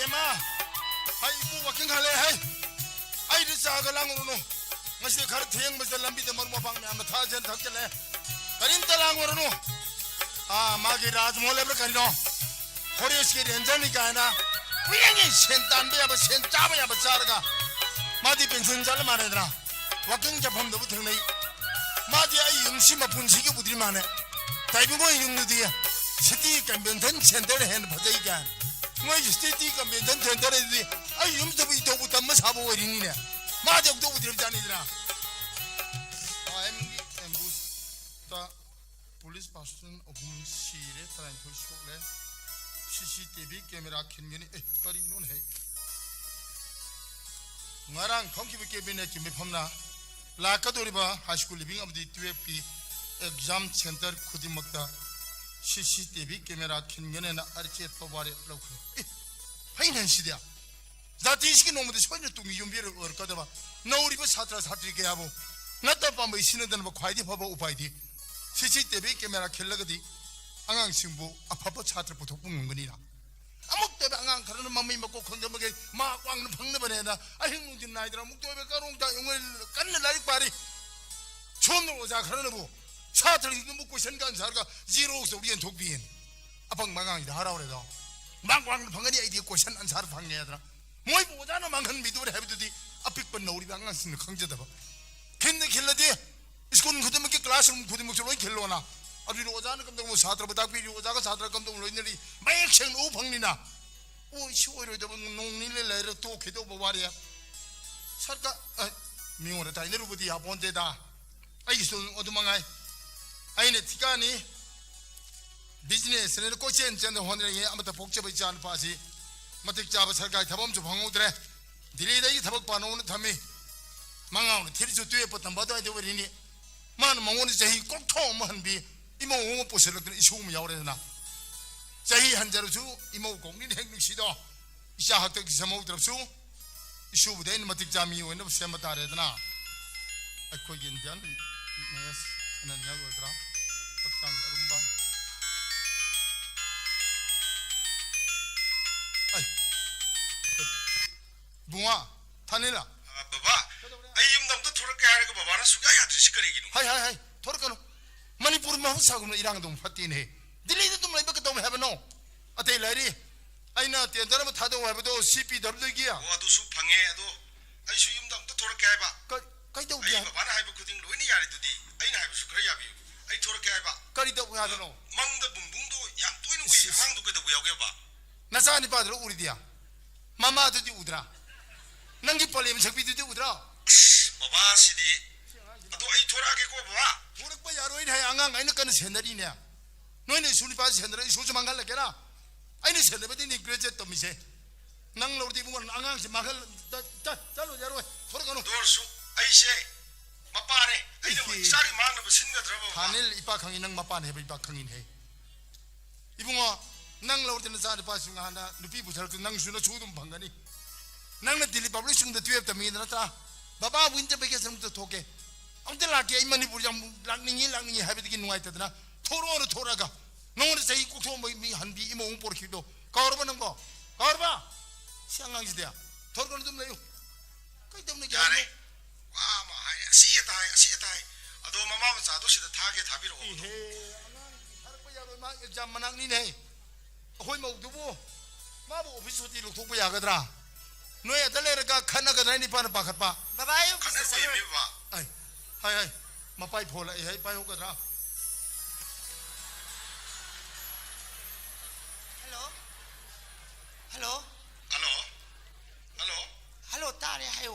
ema ai bu waking hale hai ai ri sa ga lang ru ngasi khar theng masal lambi de mar mo phang na ma tha jen thak chale karin talang ru ma gi raj mole ber kan no khori ski renjan ni ka na wiyangi sen tan be ba sen cha ba ya ba cha ga ma di pension jal ma ne dra waking ja pham de bu thang nei ma di ai yung si ma pun si gi bu di ma ne tai bu go yung ni di city convention center hen phajai ga moi city convention center di ai yung de bu to bu tam ma sa bo ri ni ne ma de bu bu di ja ni dra am gi ambush ta police person ogum sire tran thul shokle CCTV camera khingeni kari non hai ngarang khongki be kebine ki me phamna la ka doriba high school living of the 12 ki exam center khudimakta CCTV camera khingene na arche tobare lokhe hainen sidia zati iski nomde soine tungi yumbire or kadaba nauri ba satra satri ke abo nata pambai sinadan ba khwaidi phaba upaidi CCTV camera khellagadi angang singbu apapa chatra puthokpu ngungani na amuk te angang kharana mami mako khongjamage ma kwangna phangna bane na ahing nungin naidra muk tobe karong ta yongel kanna larik pari chomno oja kharana bu chatra igmu question kan sarga zero so bien thokbien apang mangang da harawre do mang kwangna phangani ai di question answer phangye dra moi bu oja no manghan midure habidudi apik pan nauri angang sing khangjada ba kinne khilladi school khudimaki classroom khudimuk loi khillona अभी रोजाना कम तो वो छात्र बता भी रोजाना छात्र कम तो लोग नहीं मैं एक शेंग ऊ फंगनी ना वो इशू हो रही तो नोंगनी ले ले तो खेतो बवारिया सरकार मियों रहता है ने रुपये आप बोलते था आई इसको उधमंगाई आई ने ठिका नहीं बिजनेस ने कोई चेंज चेंज होने लगे अब तो पोक्चे बच्चान पासी मतलब चाब सरकार थबम जो भंगो उतरे धीरे धीरे थबक पानो ने थमे मंगाओ ने थीर जो तुये पतंग बातों जो वरी ने मान मंगो ने चाहिए कोठो महन भी 이모 오모 보실럭들 이슈um 야오래나 자희 한자로주 이모 공인 행육시도 이샤 학교 기사모 들었수 이슈부대는 마틱자미 오는 셈마다래드나 아코기 인디안 네스 하나는 야고더라 어떤 rumba 아이 붕아 타닐라 바바 아이 임남도 토르게 하는 거 바바는 수가야 드시거리기는 하이 하이 하이 토르까노 मणिपुर में सागुन इरांग दम फतीन है दिल्ली में तुम लेबे कदम है बनो अते लारी आइना तेंदर में थादो है बदो सीपी दरदो गिया वो दुसु फंगे अदो आई सु युम दम तो थोड़ा क्या है बा कई दो गिया आई बाबा ना है बकुदिंग लोई नहीं यारी तुदी आई ना है बसु खरी याबी आई थोड़ा क्या है बा करी दो या दनो मंग द बुंबुंग दो याम तोइन वे मंग दो के दो यागे बा नसा नि पादरो उरी दिया मामा तुदी उदरा नंगी पले में सकबी तुदी उदरा बाबा सिदी अदो आई थोड़ा के को बा पुरक यारोई है आंगां आइना कन सेनरी ने नोइने सुनि पास सेनरी सुज मंगल लकेरा आइने सेनबे नि ग्रेजुएट तमिसे नंग लौदी बुंगन आंगां से मंगल चलो यारोई थोर कनो दोरसु आइसे मपाने आइने सारी मांग बसिनगा द्रबो थानिल इपा खंगी नंग मपान है इपा खंगिन है इबुंगो नंग लौदी न सारे पास सुंगाना नुपी बुथर नंग सुनो छुदुम भंगनी नंग न दिल्ली पब्लिक सुंग द 12 तमी नता बाबा विंटर वेकेशन तो थोके अमते लाके आई मणिपुर जम लांगनी हाबिदगी नुआई तदना थोरो थोरागा नोन सही कुथो मी हनबी इमो उपर खिदो कौरबा नंगो कौरबा सियांगांग जिदिया थोरगन तुम लेयो कई तुम ने यारे वा मा हाय असी ताई अदो ममा मचा दो सिदा थागे थाबिरो हे अनांग हरपा यारो मा एग्जाम मनांगनी ने होय मौदुबो माबो ऑफिस होती लुथोपा यागद्रा नोय अदलेरगा खनगदरा नि पान पाखतपा बाबा आयो खाना से मी बा आई हाय हाय मपाई फोला हाय पाई होगद्रा hello hello hello hello hello तारे हायो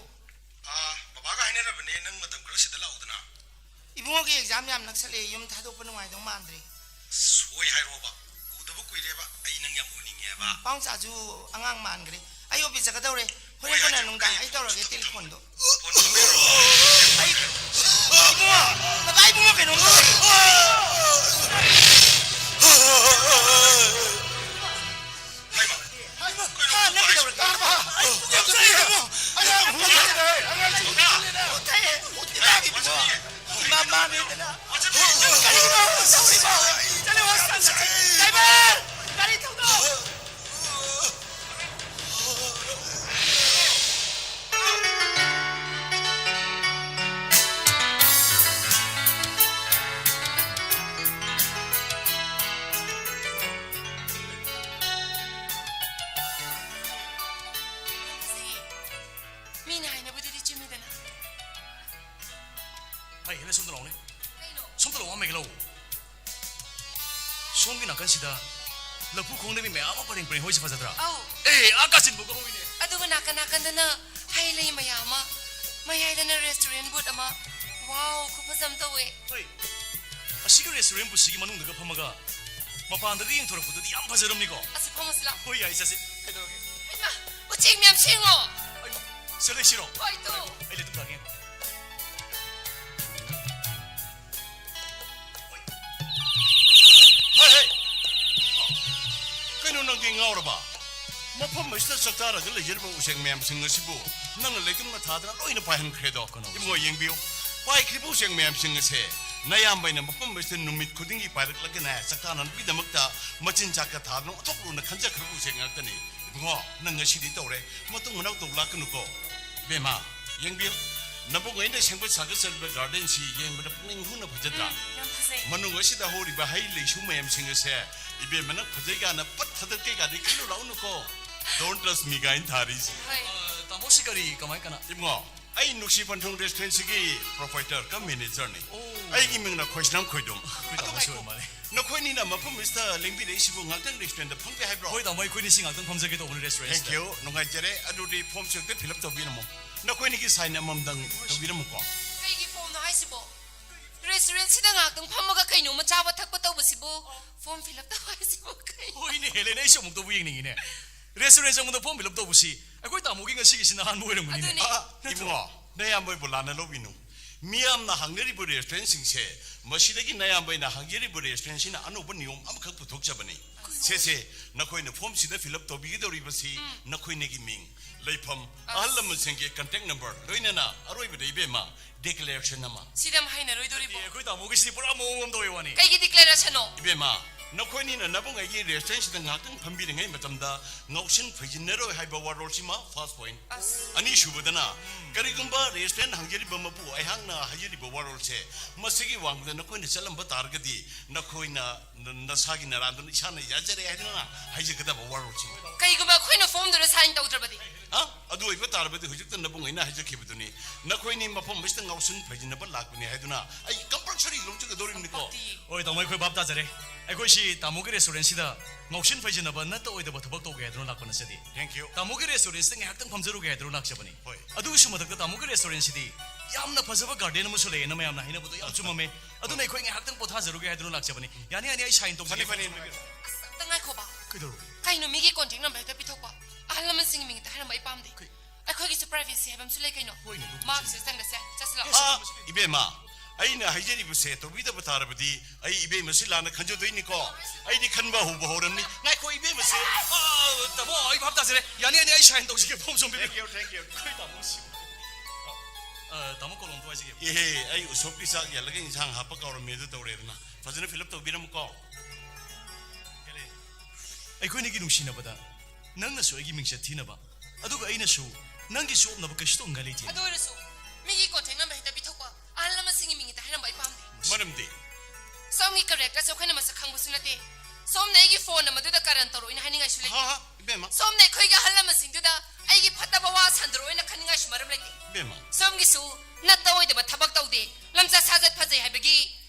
बाबा का हैने रबने नंग मतम कर सिदा लाउदना इबुंगो के एग्जाम याम नक्सले युम थादोप नुवाइदो मांद्रे सोय हायरोबा उदबो कुइलेबा आई नंग याम उनिंगेबा पाउंचाजु अंगांग मानग्रे आयो बिजगदौरे होरे कोना नुंगांग आई तौरगे टेलीफोन दो फोन नंबर आई इबुंगो बाबा इबुंगो के नुंगो ꯁꯣꯝꯒꯤ ꯅꯥꯀꯟꯁꯤꯗ ꯂꯐꯨ ꯈꯣꯡꯅꯕꯤ ꯃꯌꯥꯝ ꯑꯃ ꯄꯔꯦꯡ ꯄꯔꯦꯡ ꯍꯣꯏꯁꯦ ꯐꯖꯗ꯭ꯔꯥ ꯑꯧ ꯑꯥꯀꯥꯁꯤꯟꯕꯨꯒ ꯍꯣꯏꯅꯦ ꯑꯗꯨꯒ ꯅꯥꯀꯟꯗꯅ ꯍꯩ ꯂꯩ ꯃꯌꯥꯝ ꯑꯃ ꯃꯌꯥꯏꯗꯅ ꯔꯦꯁꯇꯨꯔꯦꯟ ꯕꯨꯠ ꯑꯃ ꯋꯥꯎ ꯈꯨꯐꯖꯝ ꯇꯧꯋꯦ ꯍꯣꯏ ꯑꯁꯤꯒꯤ ꯔꯦꯁꯇꯨꯔꯦꯟ ꯕꯨꯠꯁꯤꯒꯤ ꯃꯅꯨꯡꯗꯒ ꯐꯝꯃꯒ ꯃꯄꯥꯟꯗꯒ ꯌꯦꯡꯊꯣꯔꯛꯄꯗꯨꯗꯤ ꯌꯥꯝ ꯐꯖꯔꯝꯅꯤꯀꯣ ꯑꯁꯤ ꯐꯝꯃꯁꯤ ꯂꯥꯛꯑꯣ ꯍꯣꯏ ꯌꯥꯏ ꯆꯠꯁꯤ ꯀꯩꯗꯧꯔꯒꯦ ꯍꯩꯃꯥ ꯎꯆꯦꯛ ꯃꯌꯥꯝ ꯁꯦꯡꯉꯣ ꯁꯤꯔꯣ ꯍꯣꯏ ꯇꯨ ꯑꯩ ꯂꯩꯇꯨꯝ ꯂꯥꯛꯀꯦ ꯍꯦ ꯀꯩꯅꯣ ꯅꯪꯗꯤ ꯉꯥꯎꯔꯕ ꯃꯐꯝ ꯑꯁꯤꯗ ꯆꯥꯛꯇꯥꯔꯒ ꯂꯩꯖꯔꯤꯕ ꯎꯆꯦꯛ ꯃꯌꯥꯝꯁꯤꯡ ꯑꯁꯤꯕꯨ ꯅꯪꯅ ꯂꯩꯇꯨꯝꯅ ꯊꯥꯗꯅ ꯂꯣꯏꯅ ꯄꯥꯏꯍꯟꯈ꯭ꯔꯦꯗꯣ ꯏꯕꯨꯡꯉꯣ ꯌꯦꯡꯕꯤꯌꯨ ꯄꯥꯏꯈ꯭ꯔꯤꯕ ꯎꯆꯦꯛ ꯃꯌꯥꯝꯁꯤꯡ ꯑꯁꯦ ꯅꯌꯥꯝꯕꯩꯅ ꯃꯐꯝ ꯑꯁꯤꯗ ꯅꯨꯃꯤꯠ ꯈꯨꯗꯤꯡꯒꯤ ꯄꯥꯏꯔꯛꯂꯒꯅꯦ ꯆꯥꯛꯇꯥꯅꯕꯒꯤꯗꯃꯛꯇ ꯃꯆꯤꯟꯖꯥꯛꯀ ꯊꯥꯗꯅ ꯑꯣꯟꯊꯣꯛꯂꯨꯅ ꯈꯟꯖꯈ꯭ꯔꯕ ꯎꯆꯦꯛ ꯉꯥꯛꯇꯅꯤ 이봉아, 난 것이리 떠오래. 뭐또 문학도 올라가놓고. 배마, 영비요. 나보고 인데 생부 사그설베 가든시 영보다 풍행 후나 버졌다. ꯌꯥꯝ ꯐꯖꯩ 만능 것이다 호리바 하일리 슈마엠 생겨세. 이베 만나 버저가 하나 뻗 터득게 가디 클로 나오놓고. Don't trust me 가인 다리지. ꯍꯣꯏ ꯇꯥꯃꯣ ꯁꯤ ꯀꯔꯤ ꯀꯃꯥꯏ ꯀꯅꯥ 이봉아, 아이 눅시 번통 레스토랑시기 프로파이터 까 매니저니. 오. 아이 기명나 코이스남 코이돔. 그 ꯇꯥꯃꯣ ꯁꯤ ꯑꯣꯏ ꯃꯥꯜꯂꯦ 너코이니나 마품 미스터 링비레 이시부 ꯉꯥꯛꯇꯪ 레스토랑ꯗ ꯐꯪꯕ ꯍꯥꯏꯕ꯭ꯔꯣ ꯍꯣꯏ ꯇꯥꯃꯣ ꯑꯩꯈꯣꯏꯅꯤ ꯁꯤ ꯉꯥꯛꯇꯪ ꯐꯝꯖꯒꯦ ꯇꯧꯕꯅꯤ ꯔꯦꯁꯇꯨꯔꯦꯟꯁꯤꯗ Thank you. ꯅꯨꯡꯉꯥꯏꯖꯔꯦ ꯑꯗꯨꯗꯤ ꯐꯣꯝ ꯁꯦꯛꯇ ꯐꯤꯜ ꯑꯞ ꯇꯧꯕꯤꯔꯝꯃꯣ ꯅꯈꯣꯏꯅꯤꯒꯤ ꯁꯥꯏꯟ ꯑꯃꯃꯝꯗꯪ ꯇꯧꯕꯤꯔꯝꯃꯨꯀꯣ ꯀꯩꯒꯤ ꯐꯣꯝꯅꯣ ꯍꯥꯏꯁꯤꯕꯣ ꯔꯦꯁꯇꯨꯔꯦꯟꯁꯤꯗ ꯉꯥꯛꯇꯪ ꯐꯝꯃꯒ ꯀꯩꯅꯣꯝꯃ ꯆꯥꯕ ꯊꯛꯄ ꯇꯧꯕꯁꯤꯕꯨ ꯐꯣꯝ ꯐꯤꯜ ꯑꯞ ꯇꯧ ꯍꯥꯏꯁꯤꯕꯨ ꯀꯩ ꯍꯣꯏꯅꯦ ꯍꯦꯂꯦꯅ ꯑꯩꯁꯨ ꯑꯃꯨꯛꯇꯕꯨ ꯌꯦꯡꯅꯤꯡꯉꯤꯅꯦ ꯔꯦꯁꯇꯨꯔꯦꯟ ꯆꯪꯕꯗ ꯐꯣꯝ ꯐꯤꯜ ꯑꯞ ꯇꯧꯕꯁꯤ ꯑꯩꯈꯣꯏ ꯇꯥꯃꯣꯒꯤ ꯉꯁꯤꯒꯤꯁꯤ ꯅꯍꯥꯟꯕ ꯑꯣꯏꯔꯝꯒꯅꯤꯅꯦ ꯑꯗꯨꯅꯦ. 이봉아 내야ambꯣꯏꯕꯨ ꯂꯥꯟꯅ ꯂꯧꯕꯤꯅꯨ 미암나 항례리브 레스토랑ꯁꯤꯡꯁꯦ 머시ꯗꯒꯤ 나야ambꯣꯏꯅ 항례리브 레스토랑ꯁꯤ나 ꯑꯅꯧꯕ ꯅꯤꯌꯣꯝ ꯑꯃꯈꯛ ꯄꯨꯊꯣꯛꯆꯕꯅꯤ ꯁꯦꯁꯦ ꯅꯈꯣꯏꯅ ꯐꯣꯝꯁꯤꯗ ꯐꯤꯜ ꯑꯞ ꯇꯧꯕꯤꯒꯗꯧꯔꯤꯕꯁꯤ ꯅꯈꯣꯏꯅꯒꯤ ꯃꯤꯡ ꯂꯩꯐꯝ ꯑꯍꯜ ꯂꯃꯟꯁꯤꯡꯒꯤ ꯀꯟꯇꯦꯛ ꯅꯝꯕꯔ ꯂꯣꯏꯅꯅ ꯑꯔꯣꯏꯕꯗ ꯏꯕꯦꯝꯃ ꯗꯤꯀ꯭ꯂꯦꯔꯦꯁꯟ ꯑꯃ ꯁꯤꯗ ꯍꯩꯅꯔꯣꯏꯗꯣꯔꯤꯕꯣ ꯑꯩꯈꯣꯏ ꯇꯥꯃꯣꯒꯤꯁꯤꯗꯤ ꯄꯨꯔꯥ ꯃꯑꯣꯡ ꯑꯃ ꯇꯧꯋꯦ ꯋꯥꯅꯤ ꯀꯩꯒꯤ ꯗꯤꯀ꯭ꯂꯦꯔꯦꯁꯟꯅꯣ 이베마 너코이니나 나봉아기 레스토랑시다 ngakang pambiringay matamda ngausin phajinneroi haiba warolsima first point ꯑꯁ ani shubadana karigumba restaurant hangjeri bamapu aihangna hajeri warolse masigi wangda nakoina chalamba targadi nakoina nasagi narandun isana yajare haidana haijekada warolsi ꯀꯩꯒꯨꯝꯕ ꯑꯩꯈꯣꯏꯅ ꯐꯣꯝꯗꯨꯗ ꯁꯥꯏꯟ ꯇꯧꯗ꯭ꯔꯕꯗꯤ ha adu iba tarabadi hujukta nabungaina hajekibuduni nakoini mapam mista ngausin phajinaba lakbani haiduna ai compulsory longchuga dorimniko ꯍꯣꯏ ꯇꯥꯃꯣ ꯑꯩꯈꯣꯏ ꯚꯥꯞ ꯇꯥꯖꯔꯦ ꯑꯩꯈꯣꯏꯁꯤ ꯇꯥꯃꯣꯒꯤ ꯔꯦꯁꯇꯨꯔꯦꯟꯁꯤꯗ ꯉꯥꯎꯁꯤꯟ ꯐꯩꯖꯤꯟꯅꯕ ꯅꯠꯇ ꯑꯣꯏꯗꯕ ꯊꯕꯛ ꯇꯧꯒꯦ ꯍꯥꯏꯗꯨꯅ ꯂꯥꯛꯄ ꯅꯠꯆꯗꯦ thank you ꯇꯥꯃꯣꯒꯤ ꯔꯦꯁꯇꯨꯔꯦꯟꯁꯤꯗ ꯉꯥꯏꯍꯥꯛꯇꯪ ꯐꯝꯖꯔꯨꯒꯦ ꯍꯥꯏꯗꯨꯅ ꯂꯥꯛꯆꯕꯅꯤ ꯍꯣꯏ. ꯑꯗꯨꯒꯤꯁꯨ ꯃꯊꯛꯇ ꯇꯥꯃꯣꯒꯤ ꯔꯦꯁꯇꯨꯔꯦꯟꯁꯤꯗꯤ ꯌꯥꯝꯅ ꯐꯖꯕ ꯒꯥꯔꯗꯦꯟ ꯑꯃꯁꯨ ꯂꯩꯌꯦꯅ ꯃꯌꯥꯝꯅ ꯍꯥꯏꯅꯕꯗꯣ ꯌꯥꯝ ꯆꯨꯝꯃꯝꯃꯦ ꯑꯗꯨꯅ ꯑꯩꯈꯣꯏ ꯉꯥꯏꯍꯥꯛꯇꯪ ꯄꯣꯊꯥꯖꯔꯨꯒꯦ ꯍꯥꯏꯗꯨꯅ ꯂꯥꯛꯆꯕꯅꯤ ꯌꯥꯅꯤ ꯌꯥꯅꯤ ꯑꯩ ꯁꯥꯏꯟ ꯇꯧꯖꯒꯦ fani ꯑꯁ ꯑꯝꯇ ꯉꯥꯏꯈꯣꯕ ꯀꯩꯗꯧꯔꯒꯦ ꯀꯩꯅꯣ ꯃꯤꯒꯤ ꯀꯣꯟꯇꯦꯛ ꯅꯝꯕꯔ ꯍꯦꯛꯇ ꯄꯤꯊꯣꯛꯄ ꯑꯍꯜ ꯂꯃꯟꯁꯤꯡꯒꯤ ꯃꯤꯡ ꯍꯦꯛꯇ ꯍꯥꯏꯔꯝꯕ ꯑꯩ ꯄꯥꯝꯗꯦ ꯑꯩꯈꯣꯏꯒꯤꯁꯨ ꯄ꯭ꯔꯥꯏꯚꯦꯁꯤ ꯍꯥꯏꯕ ꯑꯃꯁꯨ ꯂꯩ ꯀꯩꯅꯣ ꯍꯣꯏꯅꯦ, ꯑꯗꯨꯕꯨꯗꯤ ꯃꯥꯒꯤꯁꯨ ꯆꯪꯂꯁꯦ ꯆꯠꯁꯤ ꯂꯥꯛꯑꯣ 아 이베마 아이나 하이제리부세 또비더 바타르버디 아이 이베마시 라나 칸조도이니코 아이디 칸바 후보 호람니 나이코 이베마세 ꯇꯥꯃꯣ ꯑꯩ ꯚꯥꯞ ꯇꯥꯖꯔꯦ ꯌꯥꯅꯤ ꯌꯥꯅꯤ ꯑꯩ ꯁꯥꯏꯟ ꯇꯧꯖꯒꯦ ꯐꯣꯝ ꯁꯣꯝ ꯄꯤꯕꯤꯌꯨ thank you ꯑꯩꯈꯣꯏ ꯇꯥꯃꯣꯁꯤ ꯇꯥꯃꯣ ꯀꯣꯂꯣꯝ ꯊꯣꯏꯖꯒꯦ 예 아이 우섭기 싹 yarlaga 인상 하빠 가오르메도 떠오래드나 파즈나 필립 떠비람고 ꯑꯩꯈꯣꯏꯅꯤꯒꯤ ꯅꯨꯡꯁꯤꯅꯕꯗ ꯅꯪꯅꯁꯨ ꯑꯩꯒꯤ ꯃꯤꯡꯆꯠ ꯊꯤꯅꯕ ꯑꯗꯨꯒ ꯑꯩꯅꯁꯨ ꯅꯪꯒꯤ ꯆꯣꯞꯅꯕ ꯀꯩꯁꯨ ꯇꯧꯅꯤꯡꯉꯥꯏ ꯂꯩꯇꯦ ꯑꯗꯨ ꯑꯣꯏꯔꯁꯨ ꯃꯤꯒꯤ ꯀꯣꯟꯇꯦꯛ ꯅꯝꯕꯔ ꯍꯦꯛꯇ ꯄꯤꯊꯣꯛꯄ ꯑꯍꯜ ꯂꯃꯟꯁꯤꯡꯒꯤ ꯃꯤꯡ ꯍꯦꯛꯇ ꯍꯥꯏꯔꯝꯕ ꯑꯩ ꯄꯥꯝꯗꯦ 마름디 ꯁꯣꯝꯒꯤ ꯀꯔꯦꯛꯇꯔꯁꯨ ꯑꯩꯈꯣꯏꯅ ꯃꯁꯛ ꯈꯪꯕꯁꯨ ꯅꯠꯇꯦ ꯁꯣꯝꯅ ꯑꯩꯒꯤ ꯐꯣꯟ ꯑꯃꯗꯨꯗ ꯀꯔꯟ ꯇꯧꯔꯛꯑꯣꯏꯅ ꯍꯥꯏꯅꯤꯡꯉꯥꯏꯁꯨ ꯂꯩꯇꯦ 하하 이베마 ꯁꯣꯝꯅ ꯑꯩꯈꯣꯏꯒꯤ ꯑꯍꯜ ꯂꯃꯟꯁꯤꯡꯗꯨꯗ ꯑꯩꯒꯤ ꯐꯠꯇꯕ ꯋꯥ ꯁꯟꯗꯣꯔꯛꯑꯣꯏꯅ ꯈꯟꯅꯤꯡꯉꯥꯏꯁꯨ ꯃꯔꯝ ꯂꯩꯇꯦ 이베마 ꯁꯣꯝꯒꯤꯁꯨ ꯅꯠꯇ ꯑꯣꯏꯗꯕ ꯊꯕꯛ ꯇꯧꯗꯦ ꯂꯝꯆꯠ ꯁꯥꯖꯠ ꯐꯖꯩ ꯍꯥꯏꯕꯒꯤ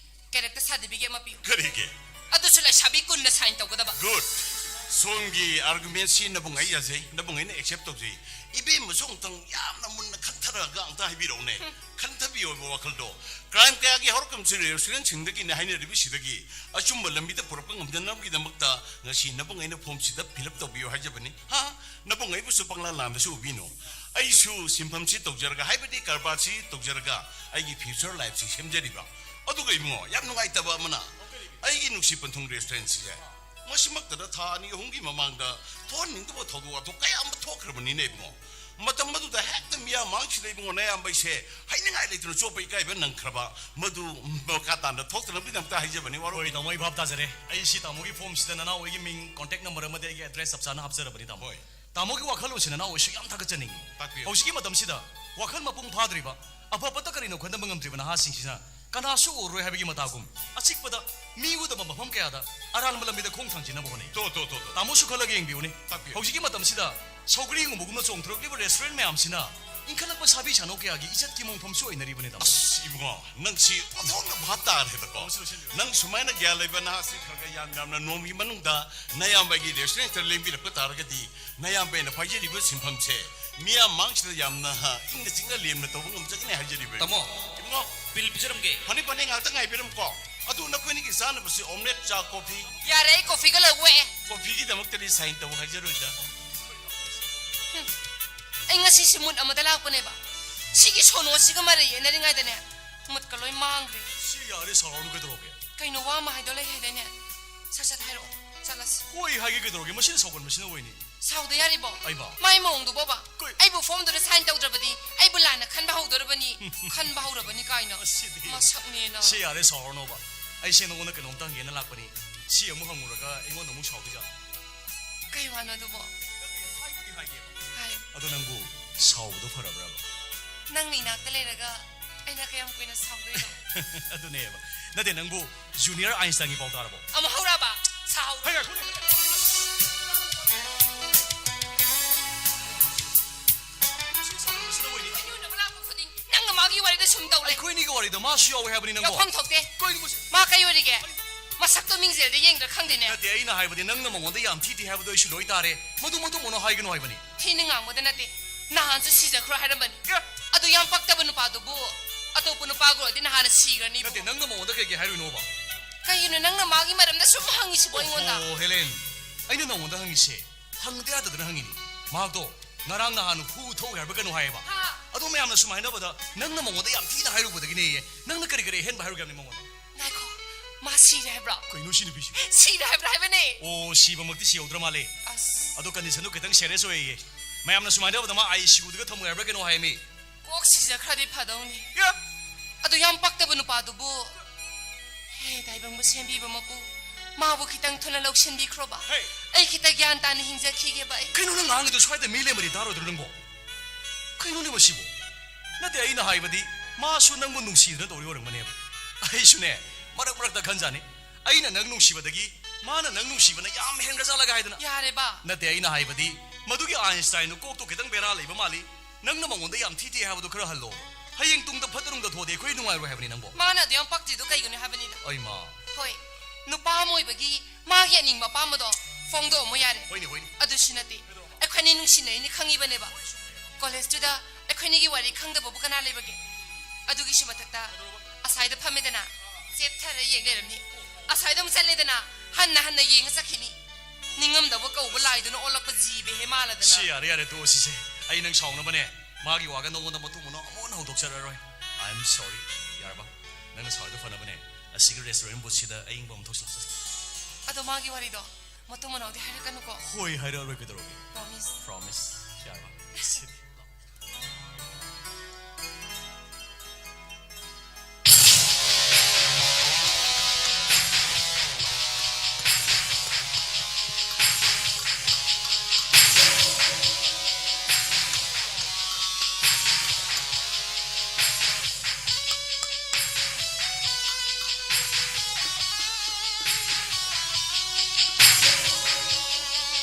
ꯀꯦꯔꯦꯛꯇꯔ ꯁꯥꯔꯇꯤꯐꯤꯀꯦꯠ ꯑꯃ ꯄꯤꯌꯨ 그리게 ꯑꯗꯨꯁꯨ ꯂꯩꯁꯥꯕꯤ ꯀꯨꯟꯅ ꯁꯥꯏꯟ ꯇꯧꯒꯗꯕ good 송기 아르구멘시 나봉아이 야제 나봉아이는 액셉트 없지 이베마 송탕 야나 문나 칸타라가 앙타 하비로네 칸타비 오버 와클도 크라임 까야기 허럭금 쓰레 수련 증득이네 하이네르비 시득이 아좀 멀람비다 보럽건 없는 남기다 먹다 ngasi 나봉아이는 폼시다 필립 더비오 하자버니 하 나봉아이 부수 빵란 람다수 우비노 아이수 심팜시 독저가 하이버디 кар바시 독저가 아이기 퓨처 라이프시 셈제리바 어두가 이모 얌누가 있다바 뭐나 아이기 눅시 번통 레스토랑시야 마시막더라 타니 홍기 마망다 돈닝도 더도와 도까야 한번 토크르버니네 이모 마땅 마두다 핵도 미야 망치다 이모 내 한바이세 하이닝 아이레트로 쪼빠이까 이번 능크라바 모두 뭐가단다 토크는 비담다 하이제버니 와로 ꯍꯣꯏ ꯇꯥꯃꯣ ꯑꯩ ꯚꯥꯞ ꯇꯥꯖꯔꯦ ꯑꯩ ꯁꯤ ꯇꯥꯃꯣꯒꯤ ꯐꯣꯝꯁꯤꯗ ꯅꯅꯥꯎ ꯑꯩꯒꯤ ꯃꯤꯡ ꯀꯣꯟꯇꯦꯛ ꯅꯝꯕꯔ ꯑꯃꯗꯤ ꯑꯩꯒꯤ ꯑꯦꯗ꯭ꯔꯦꯁ ꯆꯞ ꯆꯥꯅ ꯍꯥꯞꯆꯔꯕꯅꯤ ꯇꯥꯃꯣ ꯍꯣꯏ. ꯇꯥꯃꯣꯒꯤ ꯋꯥꯈꯜꯂꯣꯟꯁꯤ ꯅꯅꯥꯎ ꯑꯩꯁꯨ ꯌꯥꯝ ꯊꯥꯒꯠꯆꯅꯤꯡꯉꯤ ꯇꯥꯛꯄꯤꯌꯨ. ꯍꯧꯖꯤꯛꯀꯤ ꯃꯇꯝꯁꯤꯗ ꯋꯥꯈꯜ ꯃꯄꯨꯡ ꯐꯥꯗ꯭ꯔꯤꯕ ꯑꯐꯕꯇ ꯀꯔꯤꯅꯣ ꯈꯟꯗꯕ ꯉꯝꯗ꯭ꯔꯤꯕ ꯅꯍꯥꯁꯤꯡꯁꯤꯅ ꯀꯅꯥꯁꯨ ꯎꯔꯣꯏ ꯍꯥꯏꯕꯒꯤ ꯃꯇꯥꯒꯨꯝ ꯑꯆꯤꯛꯄꯗ ꯃꯤ ꯎꯗꯕ ꯃꯐꯝ ꯀꯌꯥꯗ ꯑꯔꯥꯟꯕ ꯂꯝꯕꯤꯗ ꯈꯣꯡ ꯊꯥꯡꯖꯤꯟꯅꯕ ꯍꯣꯠꯅꯩ 또또또 ꯇꯥꯃꯣꯁꯨ ꯈꯜꯂꯒ ꯌꯦꯡꯕꯤꯌꯨꯅꯦ ꯇꯥꯛꯄꯤꯌꯨ. ꯍꯧꯖꯤꯛꯀꯤ ꯃꯇꯝꯁꯤꯗ ꯁꯧꯒ꯭ꯔꯤꯒꯨꯝꯕꯒꯨꯝꯅ ꯆꯣꯡꯊꯣꯔꯛꯂꯤꯕ ꯔꯦꯁꯇꯨꯔꯦꯟ ꯃꯌꯥꯝꯁꯤꯅ 인칼락바 사비 자노 계약이 이삿 기몽 소이너리버네다. 이봉아, 넌시 어떻게 봤다 해도 넌 수마이나 갤레바나 하시카가 얌얌나 놈이 만ung다 나얌바기 레스토랑트 렘비르 따라가디 나얌바이나 파이리브 심팜체 미야 망치다 얌나 인데 징가 렘나 또봉 음적이네 할지리브 따모. 이봉아 빌비처럼게 하니 빠네 ngakta ngai biram ko adu na koini ki sana basi omelette cha coffee 야래 커피가 왜? coffee gi damak tari sign tawo hajaruda ꯑꯩ ꯉꯁꯤ ꯁꯤ ꯃꯨꯠ ꯑꯃꯗ ꯂꯥꯛꯄꯅꯦꯕ ꯁꯤꯒꯤ ꯁꯣꯅꯣꯁꯤꯒ ꯃꯔꯩ ꯌꯦꯠꯅꯔꯤꯉꯩꯗꯅꯦ ꯃꯨꯠꯀ ꯂꯣꯏ ꯃꯥꯡꯈ꯭ꯔꯦ 시 야레 사라노 그대로게. ꯀꯩꯅꯣ ꯋꯥ ꯑꯃ ꯍꯥꯏꯗꯣ ꯂꯩ ꯍꯥꯏꯗꯥꯏꯅꯦ ꯁꯠ ꯁꯠ ꯍꯥꯏꯔꯛꯑꯣ ꯆꯠꯂꯁꯤ 호이 하게 그대로게 마신 서건 마신 오이니. ꯁꯥꯎꯗ ꯌꯥꯔꯤꯕꯣ ꯑꯩꯕ ꯃꯥꯏ ꯃꯑꯣꯡꯗꯨꯕꯣꯕ ꯀꯩ- ꯑꯩꯕꯨ ꯐꯣꯝꯗꯨꯗ ꯁꯥꯏꯟ ꯇꯧꯗ꯭ꯔꯕꯗꯤ ꯑꯩꯕꯨ ꯂꯥꯟꯅ ꯈꯟꯕ ꯍꯧꯗꯣꯔꯕꯅꯤ ꯈꯟꯕ ꯍꯧꯔꯕꯅꯤ ꯀꯥꯏꯅ ꯑꯁꯤꯗꯤ- ꯃꯁꯛꯅꯦꯅ 시 야레 사라노바. 아이시 너고나 그놈 땅 얘나 락바니. 시 어무 항무라가 이거 너무 샤오드자. ꯀꯩ ꯋꯥꯅꯣ ꯑꯗꯨꯕꯣ ꯍꯥꯏ 아도 난구 샤오도 파라브라바. ꯅꯪꯅ ꯏꯅꯥꯛꯇ ꯂꯩꯔꯒ ꯑꯩꯅ ꯀꯌꯥꯝ ꯀꯨꯏꯅ ꯁꯥꯎꯗꯣꯏꯅꯣ 아도네바. 나데 난구 주니어 아인슈타인이 ပေါ다라보. ꯑꯃ ꯍꯧꯔꯕ ꯁꯥꯎ 하이가 코네. ꯑꯩꯉꯣꯟꯗ ꯂꯥꯛꯄ ꯈꯨꯗꯤꯡ ꯅꯪꯅ ꯃꯥꯒꯤ ꯋꯥꯔꯤꯗ ꯁꯨꯝ ꯇꯧ ꯂꯩ 코이니가 와리다 마시오 해버리는 거. ꯌꯥꯎꯐꯝ ꯊꯣꯛꯇꯦ 코이니 무슨 마 ꯀꯩ 어리게 ꯃꯁꯛꯇꯣ ꯃꯤꯡꯖꯦꯜꯗ ꯌꯦꯡꯗ꯭ꯔ ꯈꯪꯗꯦꯅꯦ 나데 아이나 하이버디 능나 멍원데 얌 티티 하이버도 이슈 로이 따레. 모두 모노 하이그노 하이버니. ꯊꯤꯅ ꯉꯥꯡꯕꯗ ꯅꯠꯇꯦ ꯅꯍꯥꯟꯁꯨ ꯁꯤꯖꯈ꯭ꯔꯣ ꯍꯥꯏꯔꯝꯕꯅꯤ ꯑꯗꯨ ꯌꯥꯝ ꯄꯛꯇꯕ ꯅꯨꯄꯥꯗꯨꯕꯨ ꯑꯇꯣꯞꯄ ꯅꯨꯄꯥꯒ 어디 nahana 시ꯒ꯭ꯔꯅꯤꯕ 나데 능나 멍원데 그게 하이노바. ꯀꯩꯒꯤꯅꯣ ꯅꯪꯅ ꯃꯥꯒꯤ ꯃꯔꯝꯗ ꯁꯨꯝ ꯍꯪꯉꯤꯁꯤꯕꯣ ꯑꯩꯉꯣꯟꯗ 오 헬렌. 아이는 너원데 항이시. 항데 아드들 항이니. 마도 나랑 나한 후토 해버가노 하이바. 하 아도 매암나 수마이나보다 능나 멍원데 얌 티나 하이로보다기네. 능나 그리 헨바 하이로가니 멍원. 나이코 마 시래 해브라 코이노 시니 비시. 시래 해브라 하이버네 오 시바 먹디 시오드라 말레. ꯑꯁ 아도 컨디션도 그당 셰레소에. 매암나 수마이나보다 마 아이 시구드가 터무 해버가노 하이미. 꼭 시작하디 파더니 야. ꯑꯗꯨ ꯌꯥꯝ ꯄꯛꯇꯕ ꯅꯨꯄꯥꯗꯨꯕꯨ ꯍꯦ ꯇꯥꯏꯕꯪꯕꯨ ꯁꯦꯝꯕꯤꯕ ꯃꯄꯨ ꯃꯥꯕꯨ ꯈꯤꯇꯪ ꯊꯨꯅ ꯂꯧꯁꯤꯟꯕꯤꯈ꯭ꯔꯣꯕ 헤이. ꯑꯩ ꯈꯤꯇ ꯒ꯭ꯌꯥꯟ ꯇꯥꯅ ꯍꯤꯡꯖꯈꯤꯒꯦꯕ ꯑꯩ 그이노는 낭이도 swayda 밀레머리 다뤄들는 거. 그이노네 뭐시고. 나대 아이나 하이바디 마수 낭무 농시드는 도리 오랑만해. 아이슈네 마락마락다 간자네. 아이나 낭 농시바다기 마나 낭 농시바나 얌 헨가살라가 하이드나. ꯌꯥꯔꯦꯕ 나대 아이나 하이바디 마두기 아인슈타인은 꼭또 그당 베라 레이바 말리. 낭나 멍원데 얌 티티 하고도 그러 할로. 하잉 뚱다 파드릉다 도데 거의 농아이로 해버니 낭보. ꯃꯥꯅ ꯑꯗꯨ ꯌꯥꯝ ꯄꯛꯇ꯭ꯔꯤꯗꯣ ꯀꯩꯒꯤꯅꯣ ꯍꯥꯏꯕꯅꯤꯗ 어이마. ꯍꯣꯏ ꯅꯨꯄꯥ ꯑꯃ ꯑꯣꯏꯕꯒꯤ ꯃꯥꯒꯤ ꯑꯅꯤꯡꯕ ꯑꯄꯥꯝꯕꯗꯣ ꯐꯣꯡꯗꯣꯛꯑꯝꯃꯣ ꯌꯥꯔꯦ 호이니 호이니. ꯑꯗꯨꯁꯨ ꯅꯠꯇꯦ ꯑꯩꯈꯣꯏꯅꯤ ꯅꯨꯡꯁꯤꯅꯩꯅꯤ ꯈꯪꯉꯤꯕꯅꯦꯕ ꯀꯣꯂꯦꯖꯇꯨꯗ ꯑꯩꯈꯣꯏꯅꯤꯒꯤ ꯋꯥꯔꯤ ꯈꯪꯗꯕꯕꯨ ꯀꯅꯥ ꯂꯩꯕꯒꯦ ꯑꯗꯨꯒꯤꯁꯨ ꯃꯊꯛꯇ ꯑꯁꯥꯏꯗ ꯐꯝꯃꯦꯗꯅ ꯆꯦꯞꯊꯔ ꯌꯦꯡ ꯂꯩꯔꯝꯅꯤ ꯑꯁꯥꯏꯗ ꯑꯃꯨꯛ ꯆꯠꯂꯦꯗꯅ ꯍꯟꯅ ꯌꯦꯡꯉ ꯆꯠꯈꯤꯅꯤ ꯅꯤꯡꯉꯝꯗꯕ ꯀꯧꯕ ꯂꯥꯏꯗꯨꯅ ꯑꯣꯜꯂꯛꯄ ꯖꯤꯕ ꯍꯦ ꯃꯥꯜꯂꯗꯅ 시 야래 또 시세. 아이 능 사오나바네. 마기 와가 너고나 뭐 또뭐너 아무나 호독자라로이. I'm sorry. 야르바. 나는 사와도 파나바네. 아 시그레 레스토랑 보시다 아잉 범 독실었어. ꯑꯗꯣ ꯃꯥꯒꯤ ꯋꯥꯔꯤꯗꯣ ꯃꯇꯨꯡ ꯃꯅꯥꯎꯗꯤ ꯍꯥꯏꯔꯛꯀꯅꯨꯀꯣ 호이 하이라로 그대로게. Promise Promise. 야르바.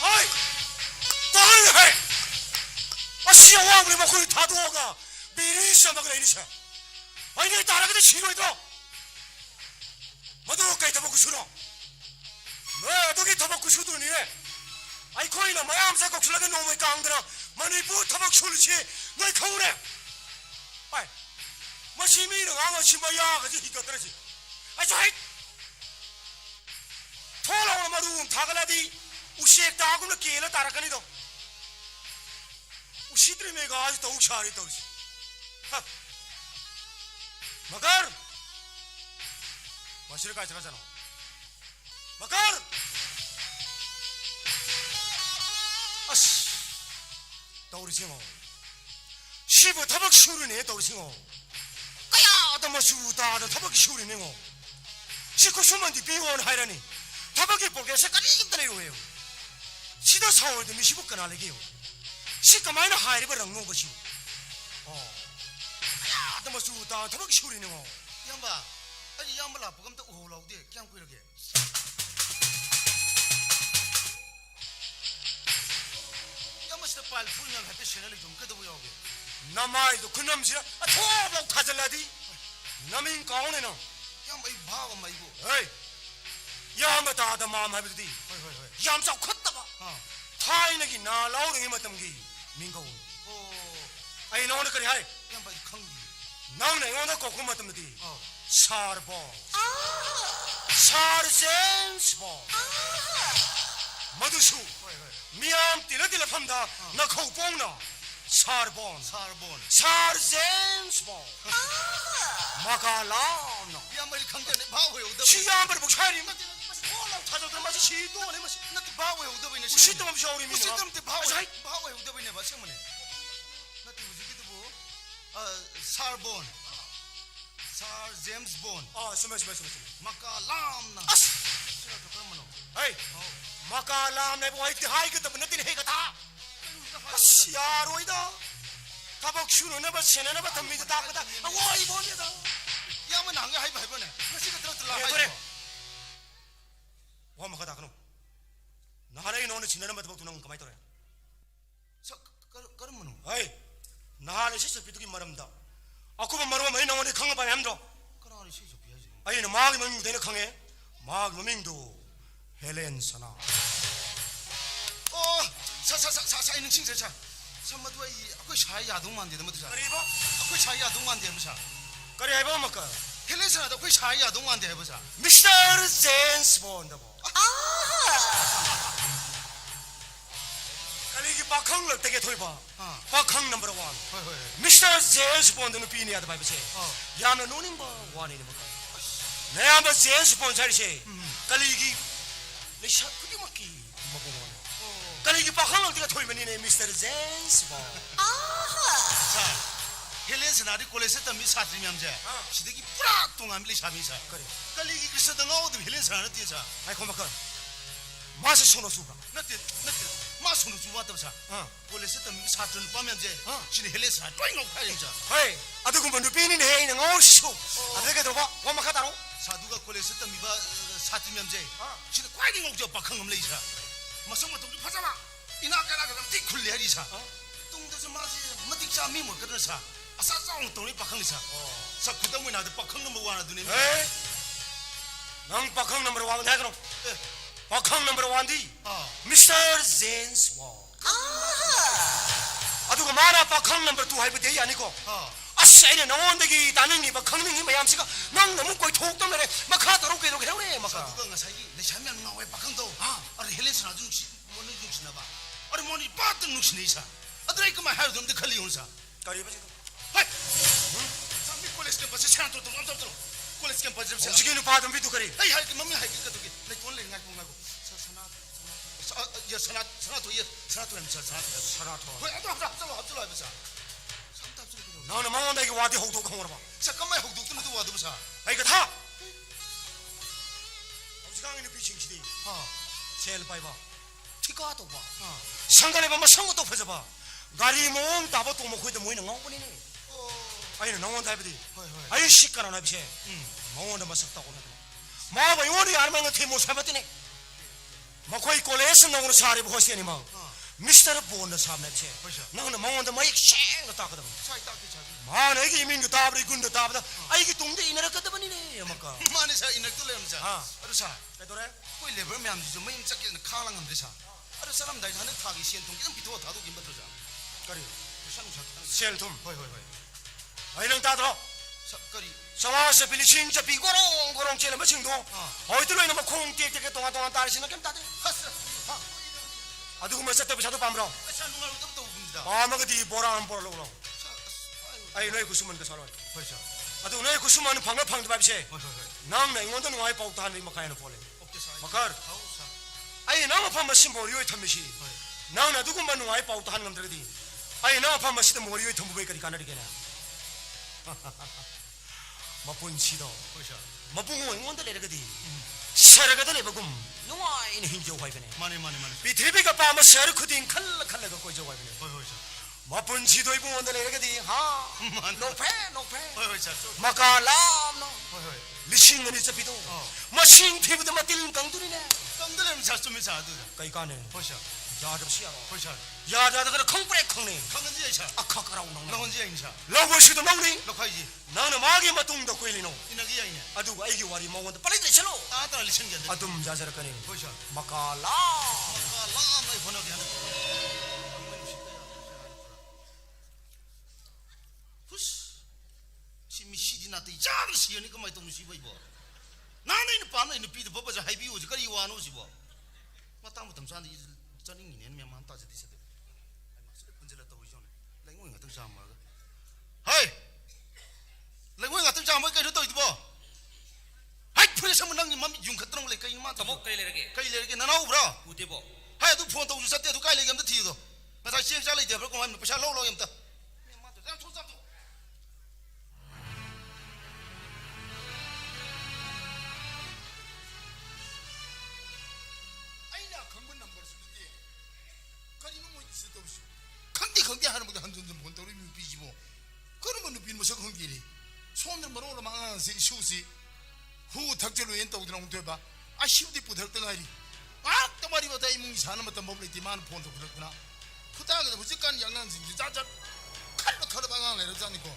아이, 나를 해. 아, 시영아, 우리 목소리 다 도어가 미리 시험하거나 이니셔. 아니, 내 따라가도 싫어해도. 모두 가이 더 먹고 싫어. 너 어떻게 더 먹고 싶더니? 아이, 거기는 뭐야, 암사 곡출라게 너무 깡들어. 많이 더 먹고 싶지. 너 거울에. 아이, 뭐 시민은 아무 심어야 가지고 이것들지. 아이, 저이. 토라오는 마루 다가라디. 우시에 따구나 끼나 따라가니도 우시들이 메가 아주 더욱 샤리 더우시 마갈 마시를 가져가잖아 마갈 아씨 더우리 싱어 시부 타박 시우르네 더우리 싱어 까야 아다마 시우다 아다 타박 시우르네 어 시코 수만디 비원 하이라니 타박이 보게 색깔이 입다네요 해요 시도 사월도 미시부 까나래게요 시가 많이 하이리버랑 놓고시오 야 아다마 시우다 타박 시우르네 어 양바 아니 양바라 보감도 오라우데 그냥 그러게 양바 시도 빨 풀냥 할때 시내를 좀 끄덕여 오게 나마이도 그놈시라 토블럭 타질라디 나민 가오네 너 야, 이 바가 마 이거. 에이 야마다다 마마비디 얌싸 컸다봐 타이너기 나 라우르기 마tam기 민가오 아이 너는 그래 하이 야, 이 강기. 나는 오늘 거꾸 마tam디 사르보 사르센스보 마두수 미암 띠르띠르 팜다 나 거꾸뽕나 사르본 사르본. 사르센스보 마가라나 야, 이 강기 내 바고에 오다. 시야amb을 목차리 올라 타저들 마치 시도네 마치 나도 바고에 오다 보이네. 시도 없이 우리 민아 시도 때 바고에 아이. 바고에 오다 보이네. 봐, 생문에. 나도 우지기도 뭐. 사르본. 사 제임스 본. 아 스마 마카람나. 아스 제가 또 그러면 에이 마가람 내보 화이트 하이그 때문에 너희들 해가 다 아시야로이다 다박 슈는 내봐 세네 내봐 덤미도 다그다 와 이번이다 야, 뭐 난가 하이바 해보네. 나 시가 들었더라. 예 그래 와 마가 다 그놈 나라에 너는 지내는 마다 복두는 그만이 떠래 그러면 에이 나를 시서 비두기 말합니다 아쿠만 말하면 많이 나오는데 강한 밤에 함도 그러니 시죠 비야지. 아니 너 마기 명도 되는 강해 마기 명도 헬렌 사나 사사 있는 칭세차. 삼마도 이 아까 샤이 야동만 되는 것도 자. 그래 봐 아까 샤이 야동만 돼 보자. 그래 해봐 먹까 헬렌스나도 아까 샤이 야동만 돼 보자. 미스터 제임스 본다고 아니 이게 박항을 되게 돌봐 박항 넘버 원 미스터 제임스 본드는 비니아다 바이브세 야는 노는 거 원이니 뭐가 내 한번 제임스 본 자리세 깔리 이게 내 샤크디 먹기 먹고 깔리 이게 박항을 되게 돌면 이네 미스터 제임스 본 자, 헬렌스나리 콜레세타 미사트리면제. 시대기 뿌락 동안 밀리 샤미사. 그래 깔리기 그래서도 나오도 헬렌스나는 뛰자. 아이 고마워 마스 손오수가 나때 마소는 주왔다 보자. 콜레세타 미사트는 빠면제. 시대 헬렌스나 ጦ잉고 가야자. 헤이 아들 그만 너 비니네 해이는 어시쇼 아들게 들어봐 고마카다로 사두가 콜레세타 미바 사트면제. 시대 꽈이딩 옥저 박항 엄레이사. 마성마 동주 파자마. 이나까라 그럼 띠쿨리 하리사. 뚱도서 마지 마딕자 미모 그러사. 아사싸움 동이 박항리사. 사 그다음에 나도 박항 넘버 원하더니 에이 난 박항 넘버 원 해그럼 박항 넘버 원디 미스터 제임스 원 아두고 마나 박항 넘버 투 하이브 데이 아니고 아싸이네 나온데기 나는이 박항능이 마얌시가 난 너무 거의 톡담내래 막하도록 계속 해오네 막아 누가 nga 사기 내 샤면 nga 왜 박항도 아리 헬렌스나 중시 뭐는 중시나 봐 아리 뭐니 빠뜨 중시네사 아들이 그만 하여 좀 더 걸리온사 까리바 지금 하이 삼비 콜레스 캠퍼스 샤한토 좀 암토 콜레스 캠퍼스 좀 지기는 받은 비도 그리 하이 하이 맘이 하이 그 저기 내 돈을 nga고 nga고 사나토 엠사 사라토 왜 아도 합절로 해보자 삼탑 소리 그러 나는 망원다기 와디 호도 강으로 봐 잠깐만 혹도 뜨는 와도 보자 아 이거 다 어지강이는 비칭시디 제일 빠이봐 티가도 봐 상관에 보면 성것도 펴져봐 가리 몸 따보 또 먹고 있다 모이는 엉분이네 아니 너원 다이브디 아이 시까나 나비세 망원다 마석다고 나도 마바 요리 알망은 테모 사봤더니 마코이 콜레스 너는 사리 보시니 마 미스터 본의 사람네체 너는 망원다 마이 쉥 따거든 차이 딱히 차지 마나 이게 이민도 다브리 군도 다브다 아 이게 동대 이나라 까다버니네 막까 마네사 이날 뚫려면서 아르사 그래 कोई लेबर में हम जो मैं इन चक्के खाला हम देसा अरे सर हम दाई जाने थागी सीन तुम कितने पितो था तो किंमत हो जा करी शन उठा 셀tum होय 아이는 따들어 सब करी 사와서 빌리 진짜 비고롱고롱 째는 마칭도 어디로 이놈의 콩깨깨 동안 따르시는 게 따들 아두고 몇 살때 비사도 밤으로 अच्छा नुंगा तब तो बुंदा 아마가 디 보라는 보라로 그러 아이 너희 구수만 그 사람 होय 아두 너희 구수만은 방을 방도 밥이세 होय 낭나 이원도 너희 pauta 하는 뭐 가야는 보래 ओके सा 막ar हाउसा 아이 나가 판마 심보리오에 탐미시 낭나 누구만 너희 pauta 하는 놈들이 아이 나가 판마 시도 모리오에 탐부베까지 가나리게나 마본시도 होय 마bungo ingondal eragadi saragada lebagum nuai ni hinjo hoibene माने 비트비가 빠마 사르 쿠딩 칼라 칼라가 고저 호ibene होय 마본시도 이봉ondal eragadi 하 노페 होय सा 마칼람 no होय 리싱니 잡히도 마싱 피부도 마틸 강두리네 तंदले में सा सुमी सा दु 까이까네 होय 야답시야 호이샤 야다다가 콩뿌레 콩네 강은지 이샤 아카카라우 나오나 나원지 인샤 러버시도 나오네 럭하이지 나는 마게 마뚱도 꼬일리노 이나기 야이네 아두고 아이기 와리 먹는데 빨리 들이실로 아따 리생겐데 아둠 자자라까니 호이샤 마카라 라마 번역이 하는 후스 심이 시디나때 이자를 시연이 그만 또 무시버 이거 나는 이는 빠는 이는 비도 버버자 하이비 오지 그리 와노 시버 마땅 부터 산디 전잉이네 명만 따지 디세데 아이 막스레 분절했다 오이존 랭고잉 같은 사람 말가 하이 랭고잉 같은 사람 뭐 그래 또 이거 하이 프레셔 문항이 맘이 용 같은 걸 까이 마 Tamo kay lerage. 까이 레게 나나오 브라 Utebo. 하이 두 폰 또 주사 때도 까이 레게 엄다 티도 나사 시행 잘래 돼 버고 한 부샤 로로 염다 마도 장 총상도 아이나 근본 넘버 쓰는데 가리는 뭐 있을 때 없어 강대 하는 것도 한 점점 본다 우리 비지고 그러면 누빈 뭐 저거 흥기리 손을 머로로 망하는 세 쇼시 후 닥절로 엔다고 들어온 돼봐 아 시우디 부들 떠나리 아 떠마리보다 이몽이 사는 것도 먹을 때만 본도 그렇구나 그다음에 무조건 양난지 짜짜 칼로 털어 방황을 내려자니까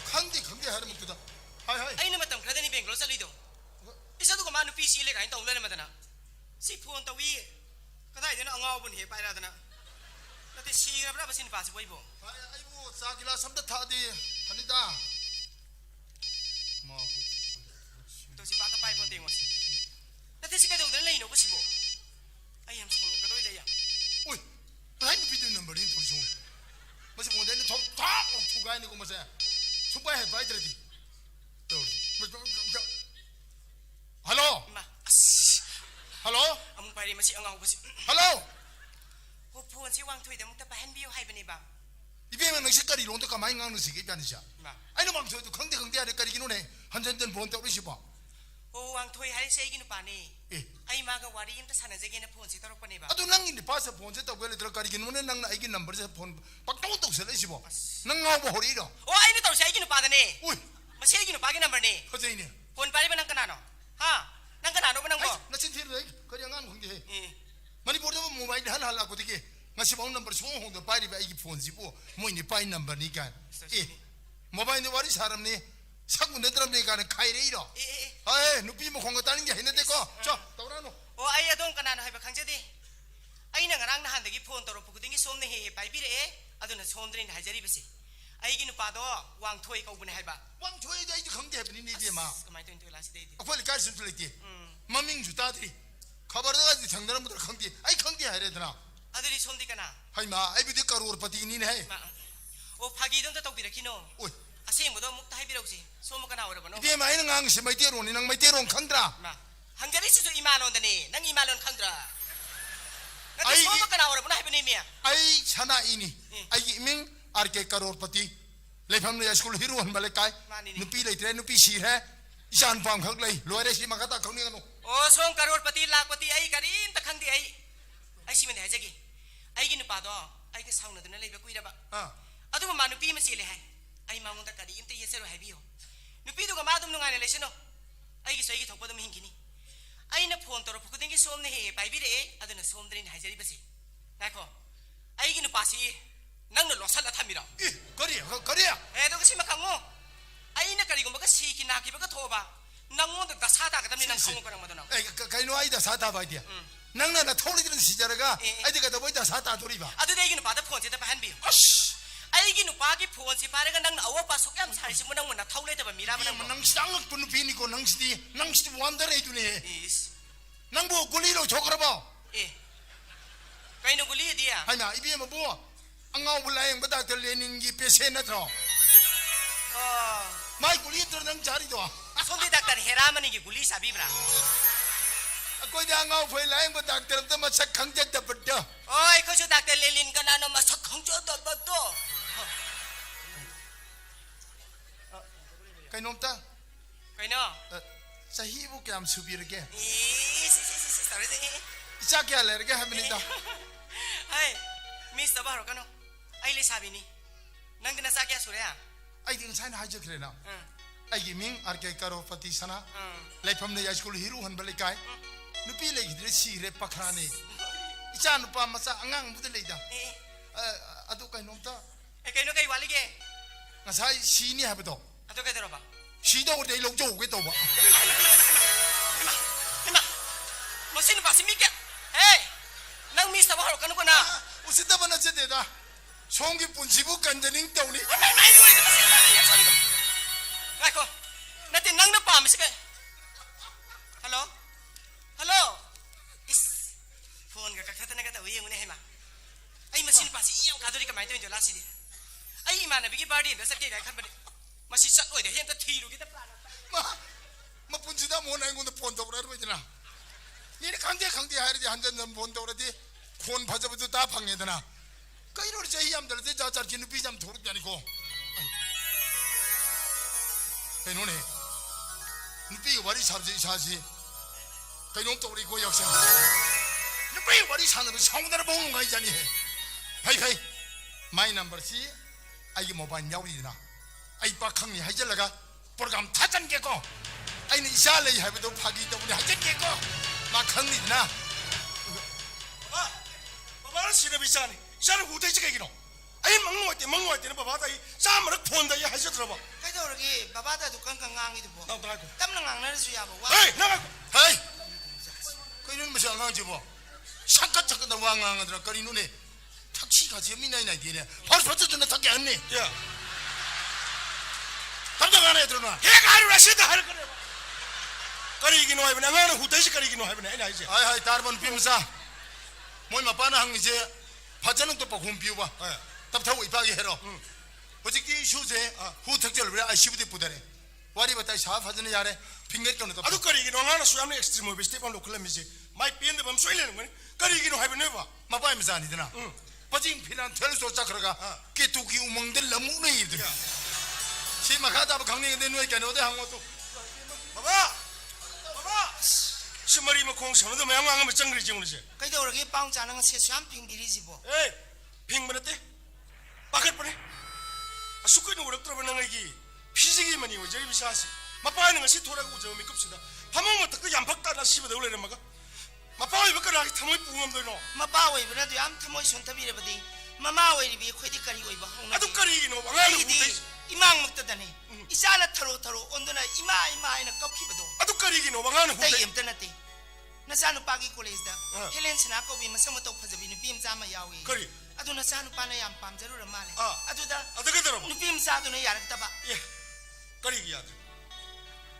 강대 하는 것보다 하이 Ay naman tam kada ni Benglo sa lido. Isa to kamano PC le kain taw na naman na. Si phone tawi. Kada ina ang awon he paira na. Nate si grabra basin pa si boybo. 아이고 싸기라 삼다 타디 합니다 뭐 To si paka pai ponte ngos. Nate si kada udan lai no basibo. Ay am so kada ida ya. 오이 라인 비디오 넘버리 보시오 뭐지 뭔데 다 투가 아니고 뭐지 수바해 봐야 되지 또 할로 Ma. As. 할로 Among pari masi ang aw basi. 할로 Ko phone si wang thui da mong tapahan biyo hay bani ba. 이베면 낚시까지 론도가 많이 가는 시기 변이야 Ma. 아니 막 저도 강대 하는 까리기 눈에 한전전 본때 우리 싶어 O wang thui hay sa iginu pa ni. 예 Ay maga wari im ta sana jage na phone si tarok pa ni ba. 아도 낭인데 봐서 본세 또 원래 들어가리기 눈에 낭나 이게 넘버에서 본 박동도 설레 싶어 낭하고 호리로 O ay ni taw sa iginu pa da ni. 오이 Masi iginu pa gi number ni. 허재이네 Phone pari ba nang kanano? Ha? Nang kanano ba nang mo? 나 진짜로 그냥 안 공개해 Eh. 많이 보려면 모바일 하나 하려고 되게 ngasi phone number so hong pari ba igi phone jibo mo ni pai number ni kan eh mobile ni wari saram ni sagu nedram ni kan khai re iro Eh. ae nupi mo khong ta ni hene de ko cho taurano O ay adong kanano hay ba kangjadi. Ay na ngarang nahan dagi phone toro pukudingi somne he pai bire aduna somdrin hajari basi. Ay gi nupa do wang thoi ka ubune hay ba. wang choi ja igi khong de ni ni ma Kamay to into last day. akwai ka sun tule ti maming ju ta ti khabar da ji thangdaram mudar khong ti ai khong ti hare dana Aduri somdi kana. hai ma ai bi de karor pati ni ne hai Ma. O phagi dong ta tok birakino. oi Asing mo do mukta hay birausi. Somo kana ora ba no. ide mai nang si mai te ro ni nang mai te ro khandra Ma. Hangjari su imalon dani. Nang imalon khandra. Nati Ay, somo kana ora ba na hay ba ni miya. ai chana ini ai gi ming RK karor pati lepham ne school hiru han bale kai Mani ni. nupi le tre nupi si hai isan pam khak lai loire si makata khong ni ngano O som karorpati lakpati ay karim ta khangdi ay. Ay simen hay jagi. Ay gi nupa do ay ka sauna dana leiba kuira ba. ah Adu ma nupi masile hay. Ay mangunta kadi imte yesero hay biyo. Nupi do ga madum nunga ne leseno. Ay gi soigi thokpa dum hingini. Ay na phone toro pukudingi somne he pai bire adu na somdrin hay jari basi. Nako. Ay gi nupa si nang no losal la thamira. 이 거리 Eh do kasi makango. Ay na kari gumbaga si kinaki baga thoba. Nangon da sada ga damni nang kango karang madona. 에이 가이노 아이다 사다 바이디야 낭나 나 토리 들은 시자라가 예. 아이디가 더 보이다 사다 도리 봐 Adu dai gi nupa da phone se ta pahan biyo. 아씨 Ay gi nupa gi phone si pare ga nang na awa pa sok yam sari si munang muna thaule ta ba mira ba 이 nang. 낭 시장을 분 피니고 낭시디 완다래 이두네 Is. 낭보 굴리로 조그라 봐 Eh. Kay no guli dia. 하이마 이비에 뭐 앙아우 불라잉 바다 들레닝기 페세나 더 Oh. 마이 굴리 들는 자리도 Sondi daktar heramani gi guli sabi bra. कोई 앙아우 불라잉 바다 들은 마 착강제 더버더 Oy ko su daktar lelin ka na no masak hangjo da ba to. kay nomta Kay no. sahibu ke am subirge Is. Sorry. isa ke alerge habinida Ay. Miss ta baro kano. Ay le sabi ni. Nang dinasa kya surya. ai ding sain haje krena Hmm. ai gi ming RK karo pati sana Hmm. lepham ne school hiru han bale kai nupi le gidre si re pakhrane icha nupa masa angang buda leida adu kai nomta kayno kay walige ngasai sini habdo ato kay dero ba sido de lo jo ge to ba ima masin ba simike hey nang miss ta ba kan ko na usita bana che de da 송기 분지부 간다닝 떠오니 mai nuôi cái masin ba ya sorry ngay ko natin nang na pa misike hello hello is phone ka kakata na ka tawi yung ne ma ai masin pa si iyang kadori ka mai to la si di ai imana bigi party da sabte dai khan ba masi sat oi de hen ta thi ru ki ta plan 마 분지다 뭐 나인 건데 폰 더브라 그러잖아 니네 강대 하르지 한잔 폰 더브라디 콘 바자부터 다 방해되나 그 이러리 제 희암들 제 자자 기누 비잠 도르지 아니고 에 노네 누비 와리 sab지 사시 그놈 또 우리 고 역사 누비 와리 산으로 성대를 보는 거 있잖니 파이파이 마이 넘버 C 아이게 모바일 야우리나 아이 박항니 하이절라가 프로그램 타잔 게고 아이는 이샤레이 하비도 파기 때문에 하잔 게고 막 항니나 바바는 시내 비싸니 이사는 후대지 가기노 아이 먹는 때는 바바다 이 싸마를 폰다 이 하셔 들어봐 cái đầu cái bà ba ta tụi con càng ngang đi bộ 나 나가고 tâm nó ngang nó suy à bộ 에이 나가고 헤이 그 이런 무슨 안가지 뭐 잠깐 나 왕왕하더라 거리 눈에 택시가 재미나이나 이게 벌써 전에 택시 안네 야 담당 안 해 들어놔 걔가 하루라 시다 할 거래 거리기노 하이브네 나는 후대지 거리기노 하이브네 아니 아니지 하이 다르번 비무사 뭐이 마빠나 항 이제 파자는 또 보고 비우봐 답타고 이파게 해라 어저께 쇼제 후 특절 왜 아시부대 부대래 와리 바타 샤 파자는 야래 핑계 꺼는 또 아도 거리기노 나는 수염네 엑스트리모 비스테판 로클라미지 마이 비엔데 밤 쏘이려는 거니 거리기노 하이브네 봐 마빠이 무사 아니더나 빠진 피난 텔소 짝그러가 깨투기 우멍들 너무 네이들 시마 가다 강릉에 내 누에 깨는 어디 항어도 바바 시머리 뭐 공사는 뭐 양왕은 뭐 정글이지 오늘지 cái đầu cái bong chả nó sẽ xoắn phình đi gì bộ 에이 핑문했대 빠갈 뻔해 수컷은 오락 들어보는 거기 피지기만이 저리 비싸시 마빠하는 것이 돌아가고 저 미급시다 파먹으면 그 양박다나 씹어도 올래는 마가 마빠가 왜 그러게 타모이 부음도 너 mà bao vậy bữa nay tụi em tham môi xuống tháp đi rồi đi mà mau vậy thì khơi đi cari vậy bảo không 아도 거리기 너 왕하는 đi 후대 imang mất tận này isala tharo ôn đó này ima nó cấp khí bado 아도 거리기 너 왕하는 tay 후대 em tận này na sa nu pagi college da Helen sana ko bi masama to phajabi ni bim za ma yawi 거리 adu na sa nu pa na yam pam jaru ra male adu da 아도 그대로 nu bim za du na yarak ta ba 예 거리기 아들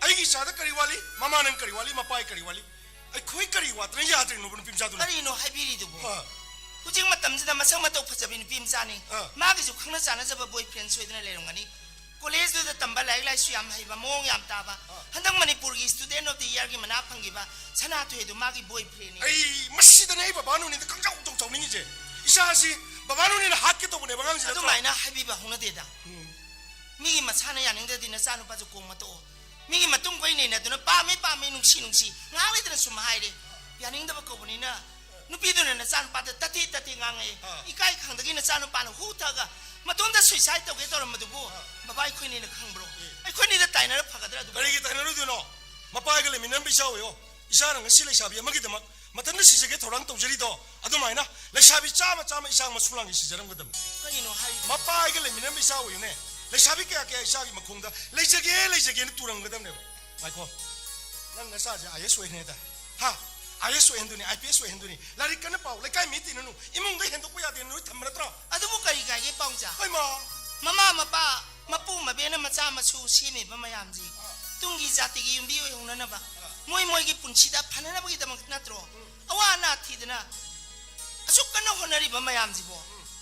아이기 사다 거리와리 마마는 거리와리 마빠이 거리와리 아이 거의 거리와 들은 야들 너는 빔사도 kari no haibiri du bo 어 hujing matam jida masama to phajabi ni bim za ni ma gi ju khangna sana jaba boyfriend soidna le rongani college da tamba lai su yam haiba mong yam ta ba handang manipur gi student of the year gi mana phangi ba sana to edu ma gi boyfriend ni 에이 마시더네 바바누니도 깡깡 정정이지 이사시 바바누니는 학교도 보내 방황지 adu mai na haibiba hungna de da mi gi masana yaning da din sa nu pa ju kong ma to mi gi matung koi ni na du na pa me nung si nga le da sum hai de yaning da ba ko ni na nu pi du na sa nu pa da tati ngang e ikai khang da gi na sa nu pa na hu ta ga matung da suicide to ge to ma du bo ba bai khoi ni na khang bro ai khoi ni da tai na ra phaga da du 거리기 다이너도 너 마빠가 그래 민남 비샤오요 이사는 실내 샤비야 먹이더만 마탄데 시세게 도랑 동절이도 아도 마이나 레 샤비 짜마 이상 마술랑이 시저런 거든 kani no hai 마빠가 그래 민남 비샤오요네 레 샤비 깨게 이사기 막콩다 레저게는 뚜랑 거든 네 마이코 난 나사지 아예 소해내다 하 아예 소해는더니 IPS 소해는더니 라리까는 빠우 레까이 미티는 이몽도 핸도 꼬야 되는 너 담마더라 adu bu kari ga ge pong ja 아이마 mama mapa mapu mabe na macha machu si me ba mayam ji tungi jati gi yumbi oi hungna na ba moi gi punchi da phana na ba gi da mak na tro awa na thi da na asuk kana honari ba mayam ji bo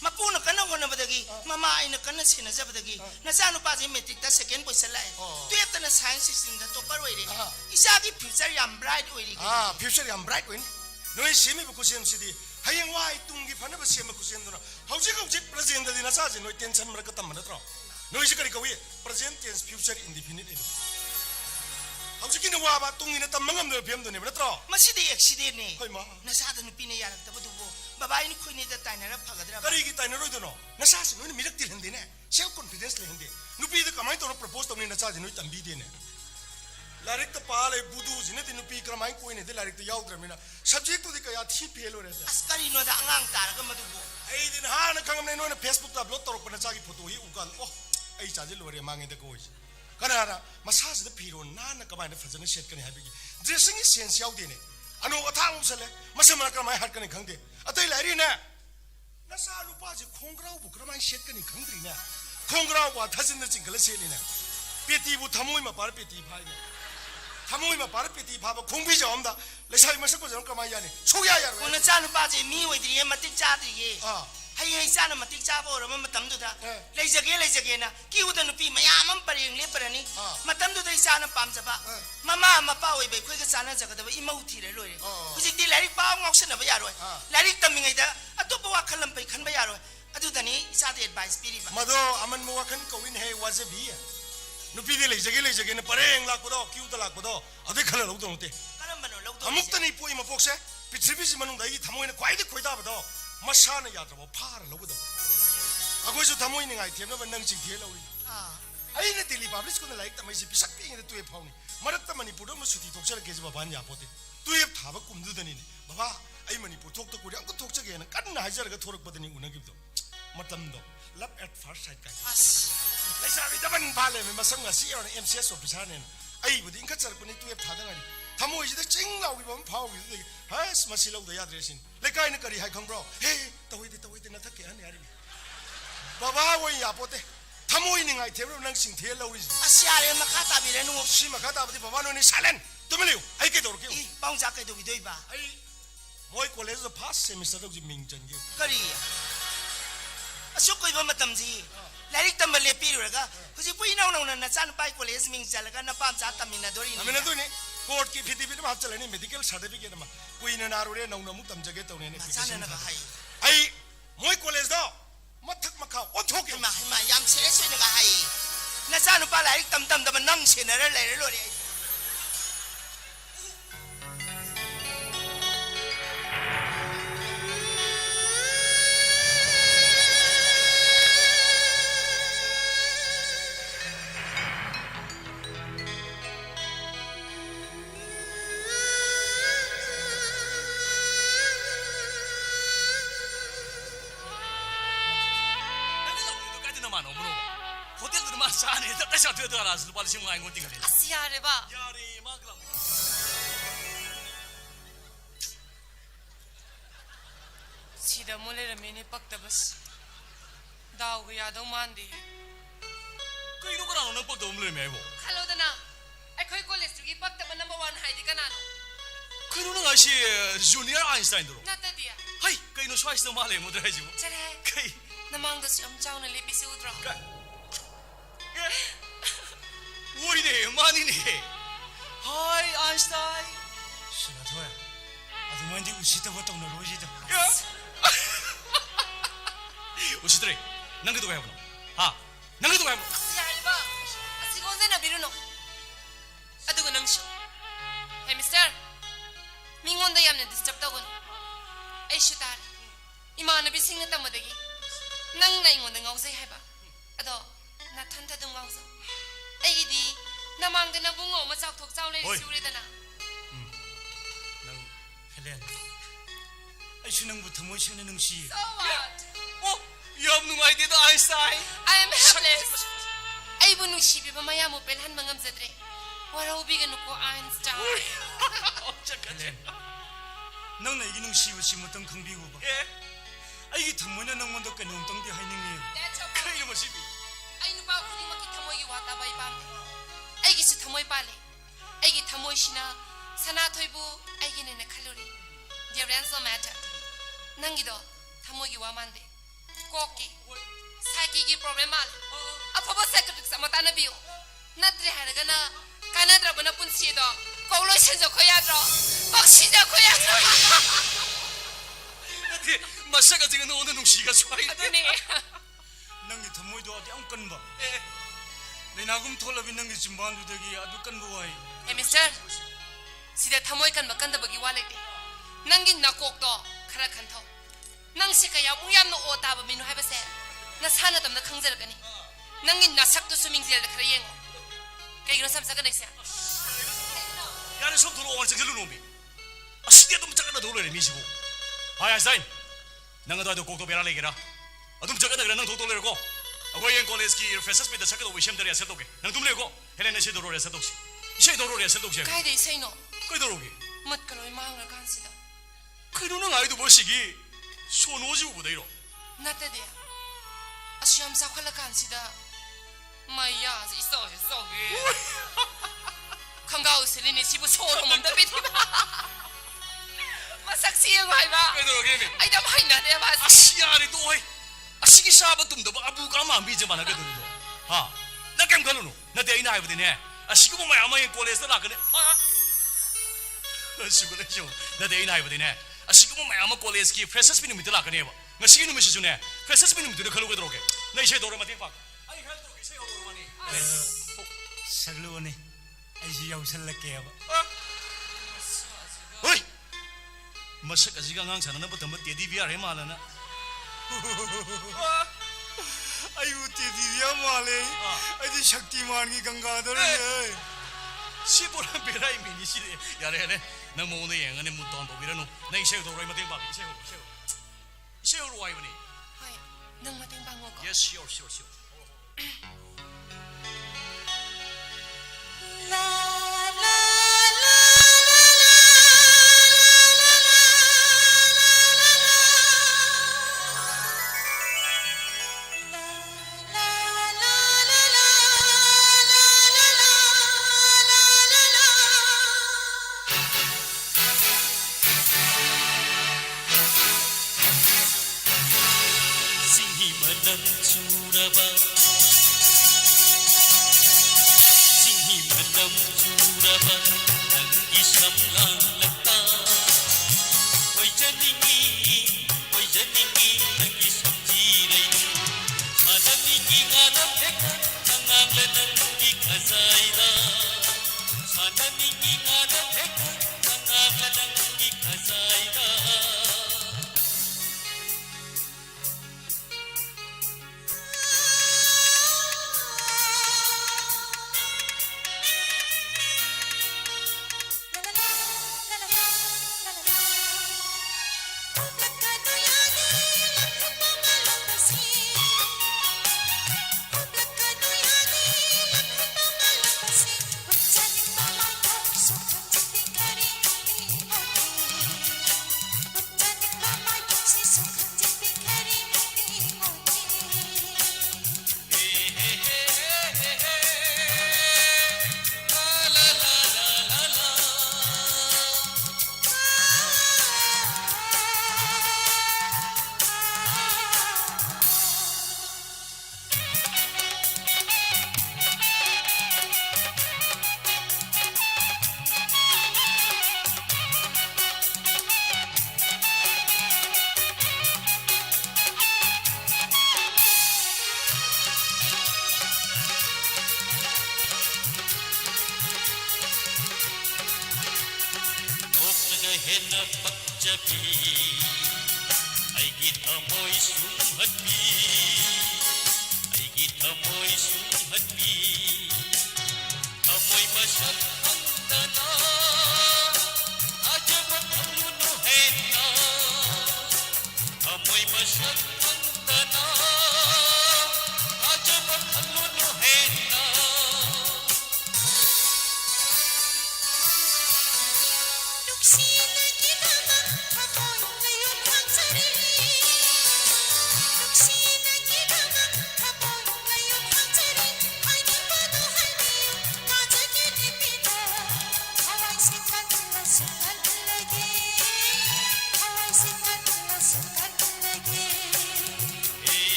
mapu na kana hona ba da gi mama ai na kana si na ja ba da gi na sa nu pa ji metric da second position lai tuye ta na science system da topper oi re isa gi future yam bright oi ri 아, 핍셜이 안 브라이트 윈. 너희 시미 부고 시엠시디. 하영 와이 뚱기 파나 부 시엠 부고 시엠도나. 하우직 프레젠트 디나 사지 너희 텐션 머라 것다 만들어. 너희 시까지 거기 프레젠트 텐스 퓨처 인디피니트. 하우직이는 와봐 뚱이는 땀 망감 너 비엠도 네 만들어. masidi accident ni 거이 마. na sa da nu pi ne yarak ta bu du bo babai ni khoi ni da tai na ra phaga da ba 거리기 따이너로이도 너. 나 사지 너희 미력들 흔디네. 셀프 컨피던스 레 흔디. 누피도 가만히 또 프로포즈 또니 나 사지 너희 땀비디네. लारिक तो पाले बुदू जिने तीनों पी क्रमाइन कोई नहीं थे लारिक तो याद रमीना सब्जेक्ट तो दिक्कत ya thi pe lo re sa askari no da angang tar ga madu bo ai din ha na khangam nei no na Facebook ta upload torok pa na cha gi photo hi u kan oh ai cha je lo re mang de ko kana ra masa se de piro na na ka ba na phajana set kan ha bi dressing is sense yaw de ne ano athang usale masama ka mai har kan khang de atai lai ri na na sa lu pa je khongrau bu kra mai set kan khang dri na khongrau wa thajin na jing kala se ni na peti bu thamoi ma par peti phai ne thamoi ma par peti pha ba khong bi ja om da le sai ma sak ko jang ka mai ya ne so ya ya ko na cha nu pa je mi wei di ye matik cha di ye ah hay hay cha na matik cha bo ro ma matam du da le jage na ki u da nu pi ma ya mam pareng le parani matam du da cha na pam ja ba mama ma pa wei be khoi ga cha na ja ga da ba i mau thi le lo ye hu ji ti lai pa ngok se na ba ya ro lai tam mi ngai da atu ba wa khalam pai khan ba ya ro adu da ni isa de advice pi ri ba mado aman mo kan ko win he was a bi nupi de le jage na pareng la ko do ki u da la ko do ade khala lo do te karam ba no lo do amuk ta ni poi ma pok se pithribi si manung da i thamoi na kwai de khoi da ba do masana ya da ba phar lo do agoi su thamoi ni ngai them na ba nang ching the lo ri ai na Delhi public school na like ta mai si pisak pi ngi tu e phau ni marat ta manipur do ma suti thok char ke ji ba ban ya pote tu e tha ba kum du da ni baba ai manipur thok to ko ang ko thok cha ge na kan na hajar ga thorak ba da ni una gi do matam do love at first sight kai as lai sa bi da ban ba le me masang ga si or MCS officer ne ai bu din ka char ko ni tu e tha da ngari thamoi ji da ching lau gi bam phau gi has ma si lau da ya dresin le kai na kari hai khang bro he tawai de na thak ke an yari baba wo ya pote thamoi ni ngai thebro nang sing the lau is asyare makha ta bi le nu si ma ka ta ba di baba no ni silent tumeliu ai ke dor ke i paung ja kai do bi doi ba ai moi college the first semester of the ming jan ge kari asuk koi ba matam ji larik tam le pi ru ga hu ji pui nau na chan pai college ming ja la ga na pam cha tam na dori amena tu ni court ki phiti phiti ma chale ni medical certificate ma kui na naru re nau na mu tam jage tawne ne chan na ga hai ai moi college do mathak makha on thok ke ma yam serious na ga hai na chan pa larik tam da nang se na le lo re Sani, tak saya tu dah lah. Lupa lagi mengai ngonting kali. Asyare ba. Yari, maglam. Sida mule ramene pakta bas. Daw ga yadaw mandi. Kau ini korang nak pakta umle me bo. Hello dana. Akhoi college gi pakta ba number 1 hai di kanano. Kau ini nggak si Junior Einstein dulu. Nata dia. Hai, kau ini suai sama le modal aja bo. Cere. Kau. Namang das yam chau na lepi se udra. Woi deh, mana ni? Hai Einstein. sila thoya adu mandi usita ba tong na roji da Ya. Usitre, nang itu kaya apa? Ha, nang itu kaya apa? Asyare ba. Asigon na biruno. Adu ga nang shu. Hey mister. Mingon da yamne disturb ta gon. Ai shutar. Imana bi sing na tamadagi. Nang na ingon da ngausai hai ba. Ado na thanta dung ngausa. Ai di namang da na bungo ma chak thok chaw le suri da na. nang helen ai sunang bu thamoi sene nang si So what? Oh, yam nungai dia tu Einstein. I am helpless. Ay bu nung shibi ba maya mo pelhan mangam zadre. Waraw bigan ko Einstein. Oh, cakap. helen nang na igi nang si ba si motang khang bi go ba Eh, ai gi thamoi na nang mon do ka nom tang di hai ning ni That's kau okay. ini masih bi. Ay nu ba ko ni makita mo gi wata bay pam. Ay gi si thamoy pale. Ay gi thamoy shina sana thoibu ay gi ne na khaluri. Dear ransom matter. Nangi do thamoy gi wamande. Koki. Saki gi problem mal. Apobo secretary samata na biyo. Natre haraga na kanadra bana punsi do. Kaulo shenjo khoya do. Bakshi da khoya do. Nanti masa kau jangan nonton nung siapa suai. Aduni. nang gi thamoi do adi ang kan ba Eh, leina gum thola bi nang gi jimban du de gi adu kan bu ai Hey mister. Sida thamoy kan makanda bagi walek de. Nangin nakok do khara khan tho. Nang se kaya uyam no ota ba minu haba se. Na sana tam na khangjar kani. Nangin na sak to swimming zel khara yengo. Kay gino sam sa ka next ya. yang ni semua orang cakap lu nombi. ꯑꯁꯤꯗꯤ ꯑꯗꯨꯝ ꯆꯠꯀꯗꯧ ꯂꯩꯔꯦ ꯃꯤꯁꯤꯕꯨ ꯍꯥꯏ ꯑꯥꯏꯟꯁꯇꯥꯏꯟ ꯅꯪ ꯑꯗꯨꯋꯥꯏꯗ ꯀꯣꯛꯇꯣ ꯕꯦꯔꯥ ꯂꯩꯒꯦꯔꯥ ꯑꯗꯨꯝ ꯆꯠꯀꯗꯧꯔꯦ ꯅꯪ ꯊꯣꯛꯇꯧ ꯂꯩꯔꯦꯀꯣ ꯑꯩꯈꯣꯏ ꯌꯦꯡ ꯀꯣꯂꯦꯖꯀꯤ ꯐ꯭ꯔꯦꯁꯔꯁ ꯃꯤꯠꯇ ꯁꯛꯀꯗꯧꯕ ꯏꯁꯩ ꯔꯦꯁꯦꯞ ꯇꯧꯒꯦ ꯅꯪ ꯑꯗꯨꯝ ꯂꯩꯌꯨꯀꯣ ꯍꯦꯂꯦꯟ ꯏꯁꯩ ꯇꯧꯔꯣ ꯔꯦꯁꯦꯞ ꯇꯧꯁꯤ 이제 너로 레슨 동생. 가이드 이세이노. 그이도록이. 멋걸어이 마음을 간시다. 그이도는 아이도 뭐시기 손오지고 보다이로. 나때디야. 아시엄사 콜라 간시다. 마이야 있어. 건가우슬리니 집우 소름 온다 비디바. 마삭시여고 하이바. 그이도록이. 아이다 마이나데 마스. 아시야리 또이. 아시기 샤바 tum도 아부가마 안 비제만 하거든요. 하. 나 깜깜노. 나 대이나 하이버디네. 아시고 보면 아마이 콜레스 라그네. 아시고래죠. 나 대이나 하이버디네. 아시고 보면 아마 콜레스키 프레셔스 비누 밑에 라그네 봐. ngasi nu mesi june 프레셔스 비누 밑에 칼로게 들어오게. 나 이제 도로 마팅 봐. 아니 할 들어오게 세 오로 마니. 살로네 아이시 야우살라케야 어이. 마삭 아지가 강사는 뭐 덤버 데디비아레 말하나. 아이고 데디비아 말해 아이디 샥티만이 강가더래 시보란 베라이 미니시데 야래네 나 모네 영안에 무던 도비라노 나 이세 도로이 마팅 봐. 이세로 와이버니. 하이. 능 마팅 방어거. Yes, sure.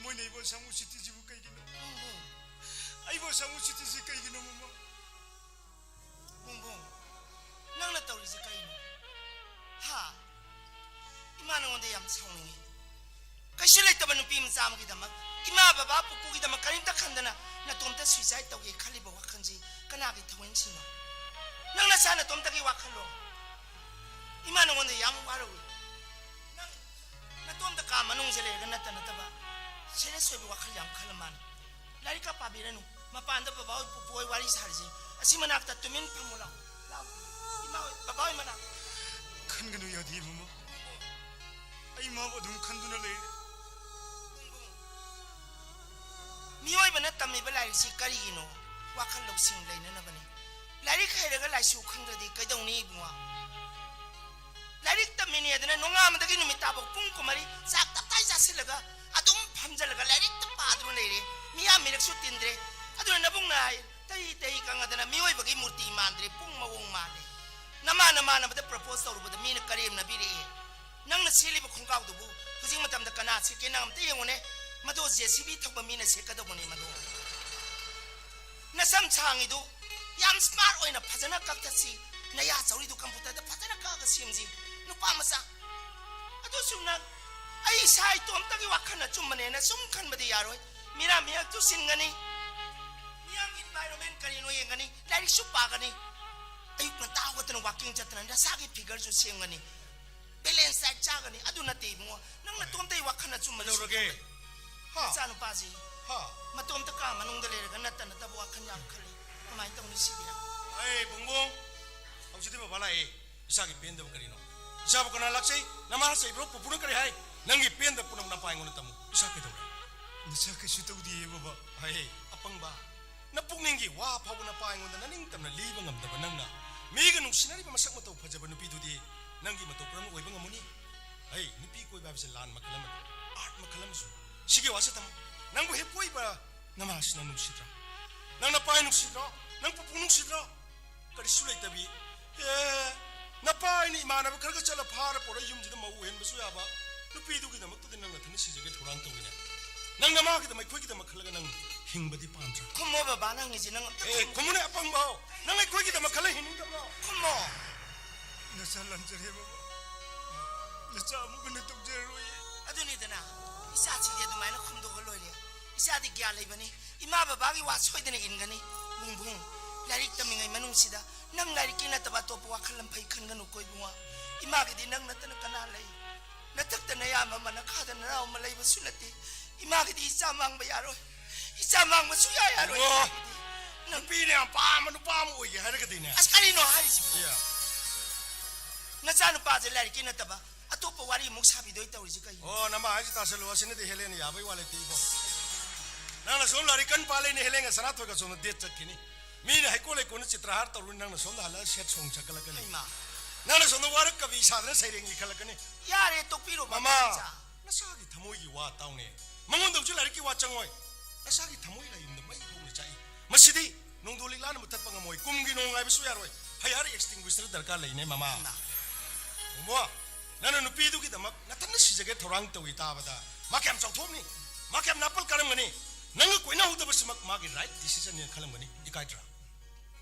뭐네 이번 상무 시티 집을 까이기는 아이고 상우 시티지 까이기는 뭐 붕붕 낭나 떠오르지 까이노 하 이마는 건데 얌 상웅이 가실래 때문에 빔 싸움기다막 이마 바바 뿌뿌기다막 가림다 칸다나 나 톰다 수이자이 떡이 칼리버 와칸지 까나기 타wen시노 낭나 사나 톰다기 와칼로 이마는 건데 얌 와르고 나 톰다 까마농zel레 그나타 나타바 세레 소비 와칼 얌 칼만 라리카 파비레노 마판다 바바 뿌뿌이 와리 살지 아시만 악다 투민 파몰라 이마 바바 이마나 큰 거는 어디 뭐 아이 마버 눈 칸두나 레 미워이버나 땀이버 라이시 까리기노 와칼 록싱 레이나나버니 라리 카이라가 라이시 우캉드디 까이동니 이붕와 라리 땀이니 애드나 농아마다기 놈이 따복 뿡꼬마리 싹 따따이 자슬러가 아둠 밤잘러가 라리 땀 바드로 레이리 미야 미륵 슈틴드레 아두나 나봉나 따이 강하다나 미워이버기 무르티 만드레 뿡마옹 만데 나마나마나마다 프로포즈 떠오르보다 미는 까리엠나 비리 낭나 실리버 콩가우도부 그징 마탐다 까나 실게 나감때 영원해 마도 제시비 턱바 미나 세까도보니 마도 나삼 창이도 얌 스마트 오이나 파자나 깍다시 나야 저리도 컴퓨터다 파자나 까가 심지 누파 마사 아도 숨나 아이 사이 또 엄따기 와카나 좀만해나 숨칸 마디 야로이 미라 미야 또 신가니 미양 인바이로멘 까니노 yen가니 라리 슈빠가니 ayuk tao ko tanong walking chat na sagi figure so siyang gani balance side cha gani adu na te mo nang na tom tay wakhan na chum 그러게 ha sa no paji 하 matom ta ka manung dale ga na tan ta wakhan yam khali kamay tong ni sibira 아이 붕붕 당신들 뭐 발라이 이사기 밴드 거리노 이사부 거나 락세이 나마라세이 브로 부부는 거리 하이 낭기 밴드 뿌는 나 파잉 오는 담 이사게 도래 이사게 슈터우디 예버바 하이 아빵바 나 뿡닝기 와 파부나 파잉 온다 나닝 담나 리바 ngamdaba nangna 미가 농시나리바 마sak mato 파자바 누피두디 낭기 mato 프랑 오이바 ngamuni 하이 누피 코이바 비세 란 마칼람 아트 마칼람수 시게 와서 담 낭부 해포이바 나마시나 농시드라 낭나 파잉 농시드라 낭 뿡뿡 농시드라 kari sulai tabi napa ini mana ba karga chala phara pora yum jida mau hen basu ya ba nupi du gi da mak tu nang thani si jage thorang to gina nang nama gi da mai khoi gi da mak khalaga nang hing badi pamtra kumo ba banang ni jinang komune apang bao nang ai khoi gi da mak khala hin da ba kumo na salan jare ba na cha mu gna tok je roi adu ni dana isa chi de du mai na khum do go loi le isa di gya lai bani ima ba ba gi wa soi de ni in gani bung bung larik tamingai manungsida nang larik na taba to po wakhalam phai khan ganu koi bunga imagi di nang natana kana lai natak ta na yama mana khada na raw malai basulati imagi di samang ba yaro isamang masuya yaro nang pi ne pa ma nu pa mo oi ha ra ga dine askari no hari si ya na janu pa je larik na taba atopa wari muk sabi doi tawri ji kai oh nama aji tasalo asine de helen ya bai wale ti bo nang na son lari kan pale ne helen sana to ga son de chakini मीने है कोले कोने चित्रहार तो रुन नंग सोंदा हला set song चकल कने मा नंग सोंदा वार कवि साधन सैरेंगी खल कने यारे तो पिरो मामा नसागी थमोई गी वा ताउने मंगोन दौ जुलारि की वा चंगोय नसागी थमोई ला युम मई होने चाहि मसिदी नोंदोली लान मुथत पंगमोय कुमगी नोंगाय बिसु यारोय फायर एक्सटिंग्विशर दरकार लेने मामा मो नन नुपी दु की दमक नतन सिजगे थोरांग तोई ताबदा माकेम चौथोमनी माकेम नापल करमगनी नंग कोइना हुदबसमक मागी राइट डिसीजन ने खलमगनी इकाइद्रा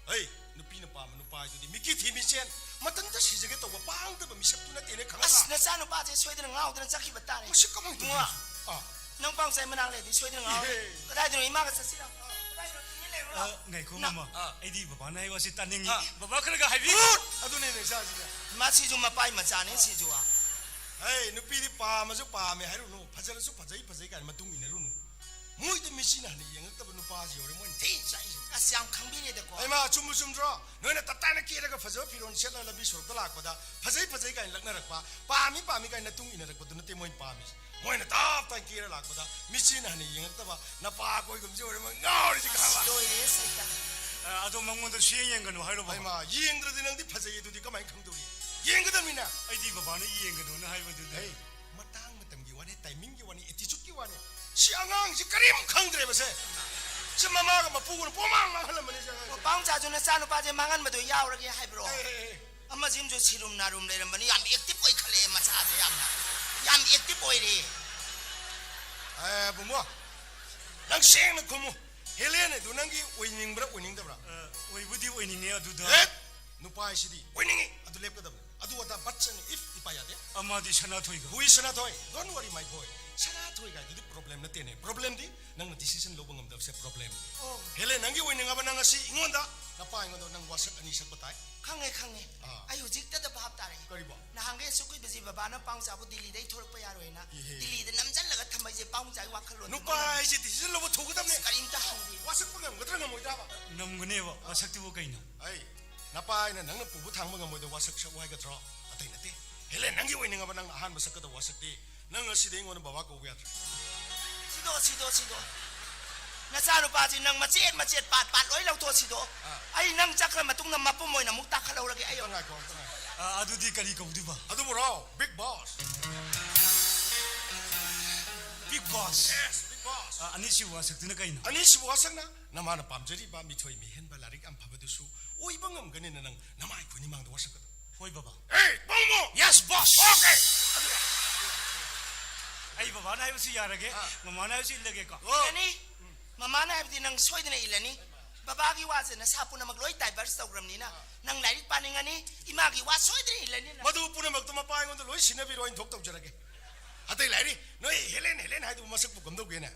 Hey, nupi na pa manupai tu di mikit himisen, matanda si jaga tawa pang tawa misap tu na tene kanga. as na sa no pa je soy de ngau de sakhi batare Masih kamang tu. Ah, nang pang sai manang le di soy de ngau kadai de ima ka sa sira kadai de ni le ro ngai ko mama. Edi baba na iwa si taningi. baba khara ga haibi Adu ne ne sa si. ma si ju ma pai ma cha ne si ju a Hey, nupi di pa ma su pa me hairu no, phajal su phajai kan matung ina ru no. Mui de misina ni yang ta nu pa ji ore mon tin sai. asyam khangbi ne de ko Ai ma chum dra. Noi na tata na ki ra phajau piron sel la bi sur da lak pada. Phajai kan lak na rak pa mi kan na tung ina rak pada na te moi pa mi. Moi na tap ta ki ra lak pada. Misina ni yang ta ba na pa koi gum ji ore mon ngau ri ji ka ba. do ye sai ta 아도 망문도 시행한 거 하러 봐. 아이마 이행들이 능디 파제이도디 가만히 강도리. 이행거든이나. 아이디 바바는 이행거든 하이버도 돼. 마땅 마땅기 와네 타이밍기 와네 에티축기 와네. 시앙앙 지 그림 강들에 버세. 저 마마가 막 보고는 보망망 하려면 이제. pang cha ju na sa no pa je mangan ma do yaw ra ge hai bro ama jim jo sirum na rum le ram bani yam active oi khale ma cha je yam active oi ri 에 부모. 난 생는 고모. 헬렌에 누난기 오이닝브라 오이닝다브라 오이부디 오이니네 아두다 에 누파이시디 오이닝이 아두 랩거다브 아두 와다 바찬 if 이파야데 아마디 샤나토이가 Who is Sanatoy? Don't worry, my boy. Sanatoy ka, ito problem na tine. Problem di, nang decision lo bangam daw sa problem. Oh. Hele, nang iwin nga ba nang si ingon da? Napaingon daw nang wasak ani sa patay. ꯈꯪꯉꯦ ꯈꯪꯉꯦ ꯑꯥ. ꯑꯩ ꯍꯧꯖꯤꯛꯇꯗ ꯚꯥꯞ ꯇꯥꯔꯦ Karibo. ꯅꯍꯥꯟꯒꯩ ꯁꯨꯛꯀꯨꯏꯕꯁꯤ ꯕꯕꯥꯅ ꯄꯥꯎꯆꯥꯕꯨ ꯗꯤꯜꯂꯤꯗꯩ ꯊꯣꯔꯛꯄ ꯌꯥꯔꯣꯏꯅ ꯏꯍꯦ. ꯗꯤꯜꯂꯤꯗ ꯅꯝꯁꯤꯜꯂꯒ ꯊꯝꯕꯩꯁꯦ ꯄꯥꯎꯆꯥꯒꯤ ꯋꯥꯈꯜꯂꯣꯟ Nupa si decision lo thugdamne. ꯀꯔꯤꯝꯇ ꯍꯪꯗꯦ Wasak pa ngam gadra ngamoy da ba? 남구네와 와삭티보 kaino Ay, napain na nang pubu thang ngamoy da wasak sa uhay gadra. Atay nate. Hele, nang iwin nga ba nang ahan masak ka da wasak di. Nang si de ngon baba ko uyat. 시도 나사루빠지 능 마쳔 팟 로이 럭토 시도 아이 능 짝크라 마뚱나 마뿜 모이나 묵다 칼라오라게 아요 Tangay ko, tangay. 아두디 까리 까우디바 Ado mo raw, big boss. 빅보스 Yes, big boss. 아니시 와삭티나 kaino Ani si wasak na namana pamjari ba mithoy mihen ba larik am phabadusu oi bangam gani na nang namai khuni mang wasak ka 호이 바바 hey bangmo Yes boss okay 아이 바바 나 이거스 야라게 마마나 이거스 일레게까 아니 마마나 하비디 능 소이드나 일라니 바바기 와즈나 사푸나 막로이 다이버스 프로그램니나 능 라이릭 빠닝하니 이마기 와 소이드나 일라니 madu puna mag tuma pa ngon loi sinabi roin thok tok jarage atai lairi noi helen hai du masak bu gam dog gena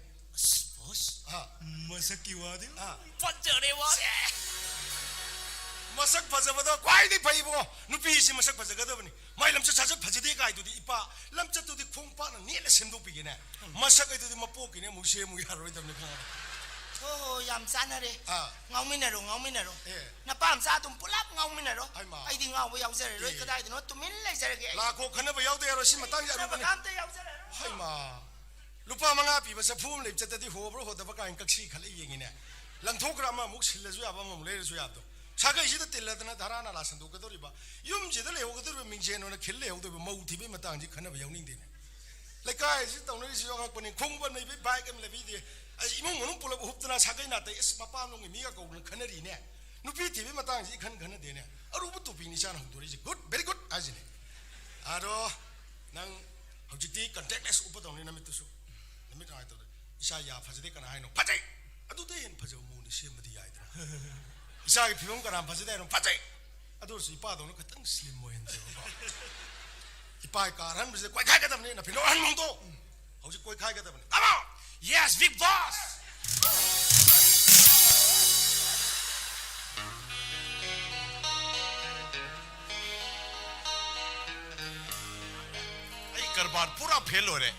보스 ha 마삭기 와디 번저래 와 masak phajabada kwai dei phai bo nupi si masak phajagada bani mai lamcha chasak phajade kai du di ipa lamcha tu di khong pa na ne le semdo pi gena masak ai du di mapo ki ne mu se mu ya roi dam ne khang 오 얌짠하래 아. ngauminaro 예. 나 밤사 좀 뿔랍 ngauminaro 아이마. 아이디 ngau 야우자래 로이 예. 그다이도 너또 밀래 자르게 la ko khana ba yaw de ro si matang ya ru bani 감대 야우자래 hai ma lupa manga pi ba sa phum le chata di ho bro ho da ba kain kaksi khale yeng ne lang thok ra ma muk sil le su ya ba mum le su ya do sa ga ji da tel da na dhara na la san do ka do ri ba yum ji da le ho ga do ming je no na khil le ho do mau thi be matang ji khana ba yaw ning de ne le kai ji tong ne si yo ga ko ni khong ba nei be bai kam le bi de ai imong mon pula hup na sa ga na ta is pa pa no mi ga ko khana ri ne nu pi thi be matang ji khan khana de ne aru bu tu pi ni sa na do ri ji good very good a ji ne aro nang hojiti contactless upa dong ni namit tu su namit ai to isa ya phajade kana hai no phajai adu de hen phajau mu ni sem di ai da isa ki phim kana phajade no phajai adu si pa dong no katang slim mo hen je ba ipa ka ran bi kwai khai ka dam ni na phino han mong to hoji kwai khai ka dam ni come on yes big boss आई कारबार पूरा फेल हो रहे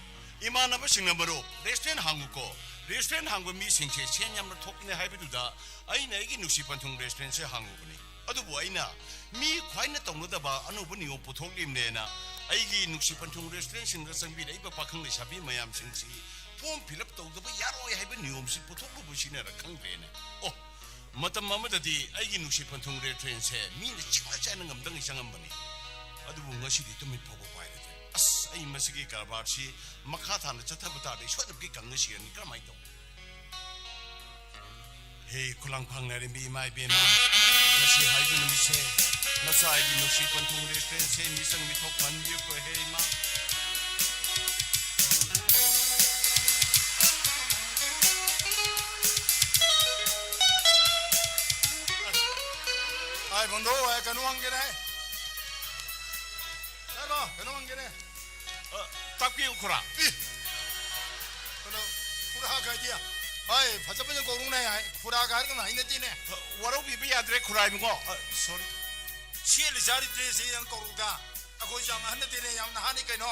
इमानब सिंह मरो रेस्टोरेंट हांगु को रेस्टोरेंट हांगु मी सिंह से सेन याम थोकने हाइबदुदा आइना एगी नुसी पंथुंग रेस्टोरेंट से हांगु बनी अदुबु आइना मी ख्वाइना तंगदबा अनुबु नियो पुथोकलिमनेना आइगी नुसी पंथुंग रेस्टोरेंट सिंग संबि लेबा पाखंग लेसाबि मयाम सिंगसी फॉर्म फिलअप तौदबा यारोय हाइब नियम सि पुथोकबु सिना रखंगबेने ओ मतम ममददी आइगी नुसी पंथुंग रेस्टोरेंट से मी ने चिवा चाना ngam isangambani अदुबु ngasi di tumit phobo paire as ai masigi karbar si makha thana chathabu ta de shodab ki kang si ni kramai to hey kulang phang na ri mi mai be ma nasi hai gi mi se nasai gi nusi panthung re sten se mi sang mi thok pan bi ko hey ma ai bondo ai kanu angge ne ba kanu angge ne takpi ukura kanu pura ga dia ai phajapanya gorung ne ai pura ga ga mai ne ti ne waro bi bi adre kurai mi ko sorry siel jari de se yang gorung da akoi jam han ne ne yam na hani kai no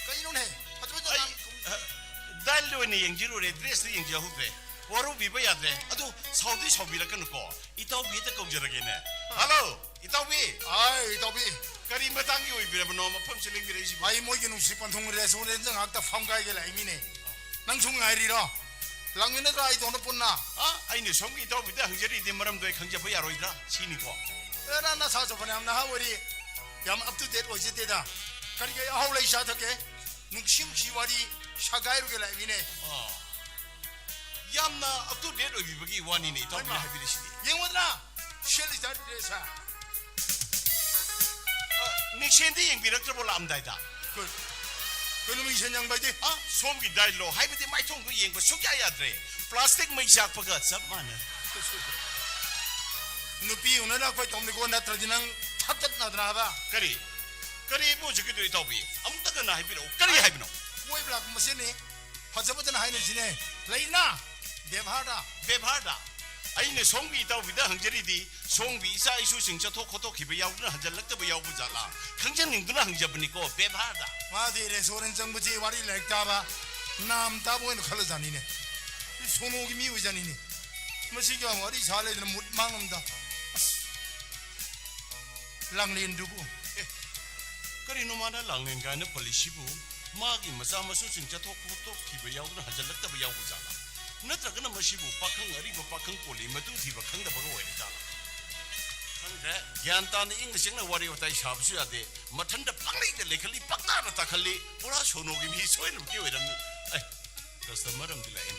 kai no ne phajapanya dal lo ni yang jiru re dress ni yang jahu pe waro bi ba yadre adu saudi saudi la kan ko itaw bi ta kau jarage ne hello itaw bi ai to bi kari matang gi oi bi ba no ma pham siling bi re si ai moi gi nu si pan thung re so re jang ak ta phang ga ge lai mi ne nang chung ai ri ro lang mi ne ra ai to no pun na ai ni som gi itaw bi da hang jari de maram doi khang ja ba yaroi dra si ni ko era na sa so pan am na ha wori yam up to date oi je de da kari ge hau lai sha thake nukshim chi wari shagai ru ge lai mi ne yamna up to date oi bi ba gi wani ni itaw bi ha bi si yeng wa na shel is that de sa ni shen de yang bi rak tra bo lam dai da good kunu mi shen yang bai de som gi dai lo hai bi de mai thong du yeng ba suk ya ya dre 플라스틱 ꯃꯩ ꯆꯥꯛꯄꯒ ꯆꯞ ꯃꯥꯟꯅꯩ 누피 오늘 아까 domni고 나트라지는 탑탑나드나봐 그리 뭐지기도 이따비 아무것도 나 해비로 그리 해비노 뭐이 블락 무슨이 허접하잖아 하이는 지네 레이나 대바다 베바다 아이네 송비 이따비다 흥절이디 송비 이사 이수 싱자토 코토 기베 야우나 한절락도 야우부자라 강전닝도나 흥접니고 베바다 마디레 소렌 정부지 와리 렉다바 남 따보이는 칼로자니네 이 손오기 미우자니네 뭐시겨 머리 잘해드는 못 망한다 랑린 두고 그리 노마나 랑낸 가는 폴리시부 마기 마사마수 싱자토 코토 기베 야우나 한절락도 야우부자라 너트라그나 마시부 파坑 어리고 파坑 꼴리 마두티바 강다바가 오해잖아 근데 얀탄 잉글싱나 와리 와타이 샤브수야데 마탄다 빵리데 레클리 빡나나 타칼리 보라 쇼노기 미 소이름 끼웨람니 아이 그래서 마름딜라 엔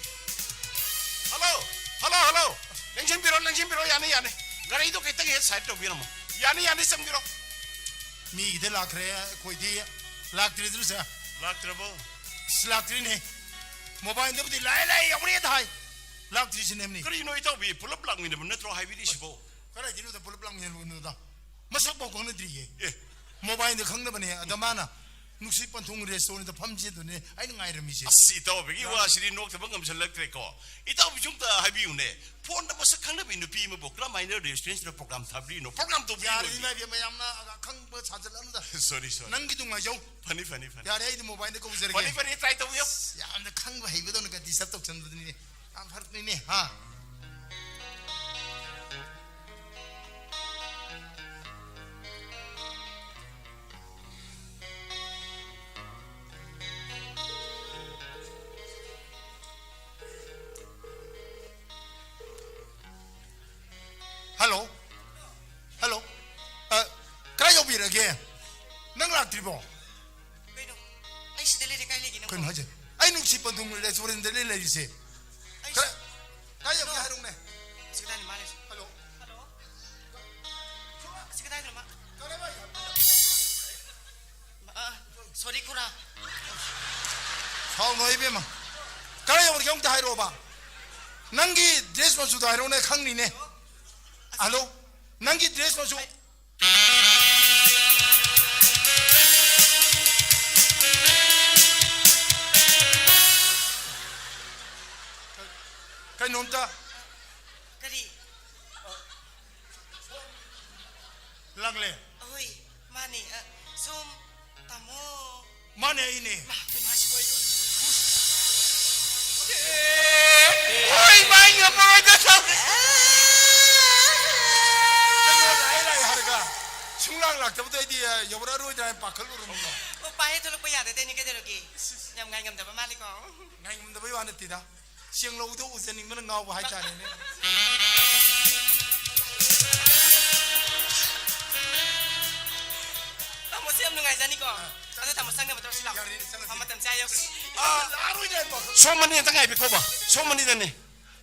할로 랭신비로 야네 가리도 개떡에 사이트 비라모 야네 섬비로 미 이들 라크레 코이디 락트리드르사 락트라보 슬락트리네 모바일 데부터 라이라이 아무리 다이 락트리시네니 그리 노이타비 불럽락미네 너트로 하이비리시보 그래 지루다 불블랑년 누다 마sak 보고 너들이게 예 모바일도 강다바네 아다마나 60번 동물에 쏘는데 밤지도네 아이는 아이름이지 이따비기 와시리 녹타방 감설락트레코 이따비 좀다 하이비우네 폰다 마sak 강나비 누피 뭐 그라 마이너 레스토랑스 프로그램 타브리노 프로그램 도 야리나 비마야나 강버 찾을란다 sorry 난기둥아죠 funny 야레이드 모바일도 거 우저게 funny try to wheel 야 근데 강버 해비도는 그 디삽독 전부더니 안 파르니 하 hello kaya yo birage nang laktribo Pero, ay si dali kay lagi kun haje ay nung sipon tungul le soren dele le dise kaya yo harung ne Sige tayo malis. hello Sige tayo ma. kare ba Sorry ko na. sao nói biết mà kaya yo kyong ta hairo ba nangi dress ma su da hairo ne khang ni ne hello nangi dress ma su cái nôm ta Kari, lăng lệ oy, mani, sum, tamo. mane ini Tumashi ko yun. oi mai ngapoi da lại lại harga 충랑 락자부터 이디 여보라로 이제 바클로 먹는 O pahe tulog pa yata tani kada rogi. Nyam ngay ngam da mali ko. ngay 근데 왜 왔는데 다 시행로우도 우선님은 나오고 할 자리네 Tamo siyam nung ay ko. Ano tamo sang na motor sila. Pamatam sayo. 아 나로 이제 뭐 소문이 당ngay 비코봐 소문이 되네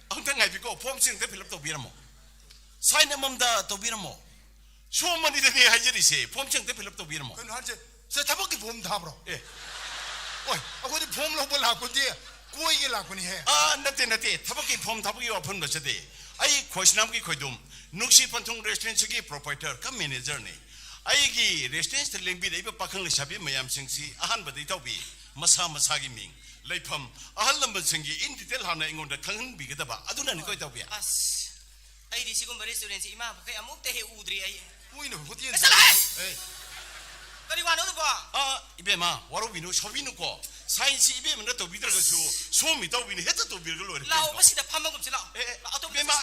당ngay 비코 폼싱 대 필럽 또 비라모 사이네 맘다 또 비라모 소문이 되네 하지리세 폼싱 대 필럽 또 비라모 그건 한제 저 타박기 봄 답으로 예 어이 아고디 봄로 볼 하고디 꼬이게 라고니 해 아, 나때 타박기 폼 타박기 오픈 것이데 아이 코시남기 코이둠 눅시 판통 레스토랑스기 프로파이터 컴 매니저네 아이기 레스토랑스 랭비데 이거 파坑 샤비 마얌싱시 아한바데 이타비 마사기 밍 레이팜 아할람번싱기 인디텔 하나 인곤다 강은 비게다바 아두나니 코이타비야 As. Ay di siguro restaurant si ima kay amok te udri ay. 꼬이는 어디에 에이! Kari wano to ba? 아 이베마 와로비노 쇼비노코 사인시 이베면 또 비들어가지고 소미 또 비니 헤드 또 비르글로 Lao ba sida pamagum sila.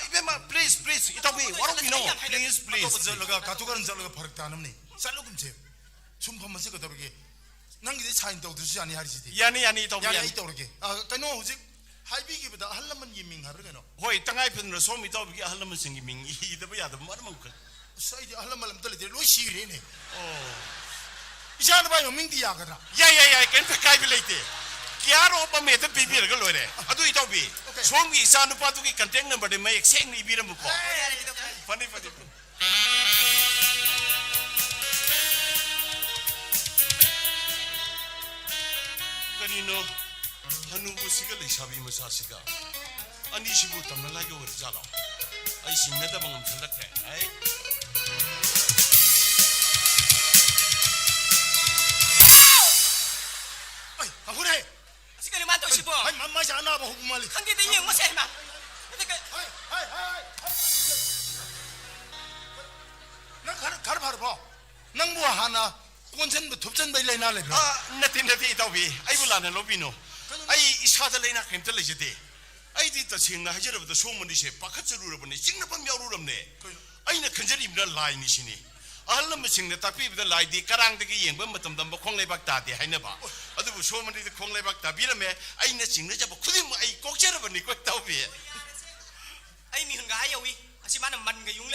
이베마 please 이따비 와로비노 please 저러가 가투가는 저러가 버럭다 않음니 쌀로금 제 춤판만 쓰고 더러게 난기대 차인도 드시 아니 하리시디 야니 야야 이따비 이따 오르게 아 까노 후직 하이비기보다 할라만 예밍 하르게노 호이 땅아이 편으로 소미 또 비게 할라면 생기 밍 이더버 야더 뭐만 그 사이디 할라만 떨리데 로시리네 이샤는 봐요 민디야 그다 야야야 켄타 카이빌레이테 kiaro pa me ta bibir ga loire adu itobi songi sanu patuki contact number de mai exeng ni biram ko funny kanino hanu usiga le shabi masasiga ꯑꯅꯤꯁꯤꯕꯨ ꯇꯝꯅ ꯂꯥꯏꯒ ꯑꯣꯏꯔꯖꯥꯠꯂꯣ ꯑꯩ ꯁꯤꯡꯅꯗꯕ ꯉꯝꯁꯜꯂꯛꯇ꯭ꯔꯦ ꯑꯩ ꯑꯩ ꯀꯥꯡꯈꯨꯅꯦ ꯑꯁꯤ ꯀꯩꯅꯣ ꯃꯥ ꯇꯧꯏꯁꯤꯕꯣ ꯑꯩ ꯃꯃꯥꯏꯁꯦ ꯑꯅꯥꯕ ꯍꯧꯕ ꯃꯥꯜꯂꯤ ꯈꯪꯗꯦꯗ ꯌꯦꯡꯉꯨꯁꯦ ꯍꯩꯃꯥ ꯅꯪ ꯈꯔ ꯐꯔꯕꯣ ꯅꯪꯕꯨ ꯍꯥꯟꯅ ꯀꯣꯟꯁꯟꯕ ꯊꯨꯞꯆꯟꯕꯩ ꯂꯩꯅꯥ ꯂꯩꯕ꯭ꯔꯣ ꯅꯠꯇꯦ ꯏꯇꯥꯎꯕꯤ ꯑꯩꯕꯨ ꯂꯥꯟꯅ ꯂꯧꯕꯤꯅꯣ ꯑꯩ ꯏꯁꯥꯗ ꯂꯩꯅꯥ ꯀꯩꯝꯇ ꯂꯩꯖꯗꯦ ꯑꯩꯗꯤ ꯇꯁꯦꯡꯅ ꯍꯥꯏꯖꯔꯕꯗ ꯁꯣꯝꯃꯅꯤꯁꯦ ꯄꯥꯈꯠꯆꯔꯨꯔꯕꯅꯦ ꯆꯤꯡꯅꯐꯝ ꯌꯥꯎꯔꯨꯔꯕꯅꯦ ꯑꯩꯅ ꯈꯟꯖꯔꯤꯕꯅ ꯂꯥꯏꯅꯤ ꯁꯤꯅꯤ ꯑꯍꯜ ꯂꯃꯟꯁꯤꯡꯅ ꯇꯥꯛꯄꯤꯕꯗ ꯂꯥꯏꯗꯤ ꯀꯔꯥꯡꯗꯒꯤ ꯌꯦꯡꯕ ꯃꯇꯝꯗ ꯃꯈꯣꯡ ꯂꯩꯕꯥꯛ ꯇꯥꯗꯦ ꯍꯥꯏꯅꯕ ꯑꯗꯨꯕꯨ ꯁꯣꯝꯃꯅꯤꯗ ꯈꯣꯡ ꯂꯩꯕꯥꯛ ꯇꯥꯕꯤꯔꯝꯃꯦ ꯑꯩꯅ ꯆꯤꯡꯅꯖꯕ ꯈꯨꯗꯤꯡꯃꯛ ꯑꯩ ꯀꯣꯛꯆꯔꯕꯅꯤꯀꯣ ꯏꯇꯥꯎꯕꯤ ꯑꯩ ꯃꯤꯍꯨꯟꯒ ꯍꯥꯏ ꯌꯧꯏ ꯑꯁꯤ ꯃꯥꯅ ꯃꯟꯒ ꯌꯨꯡ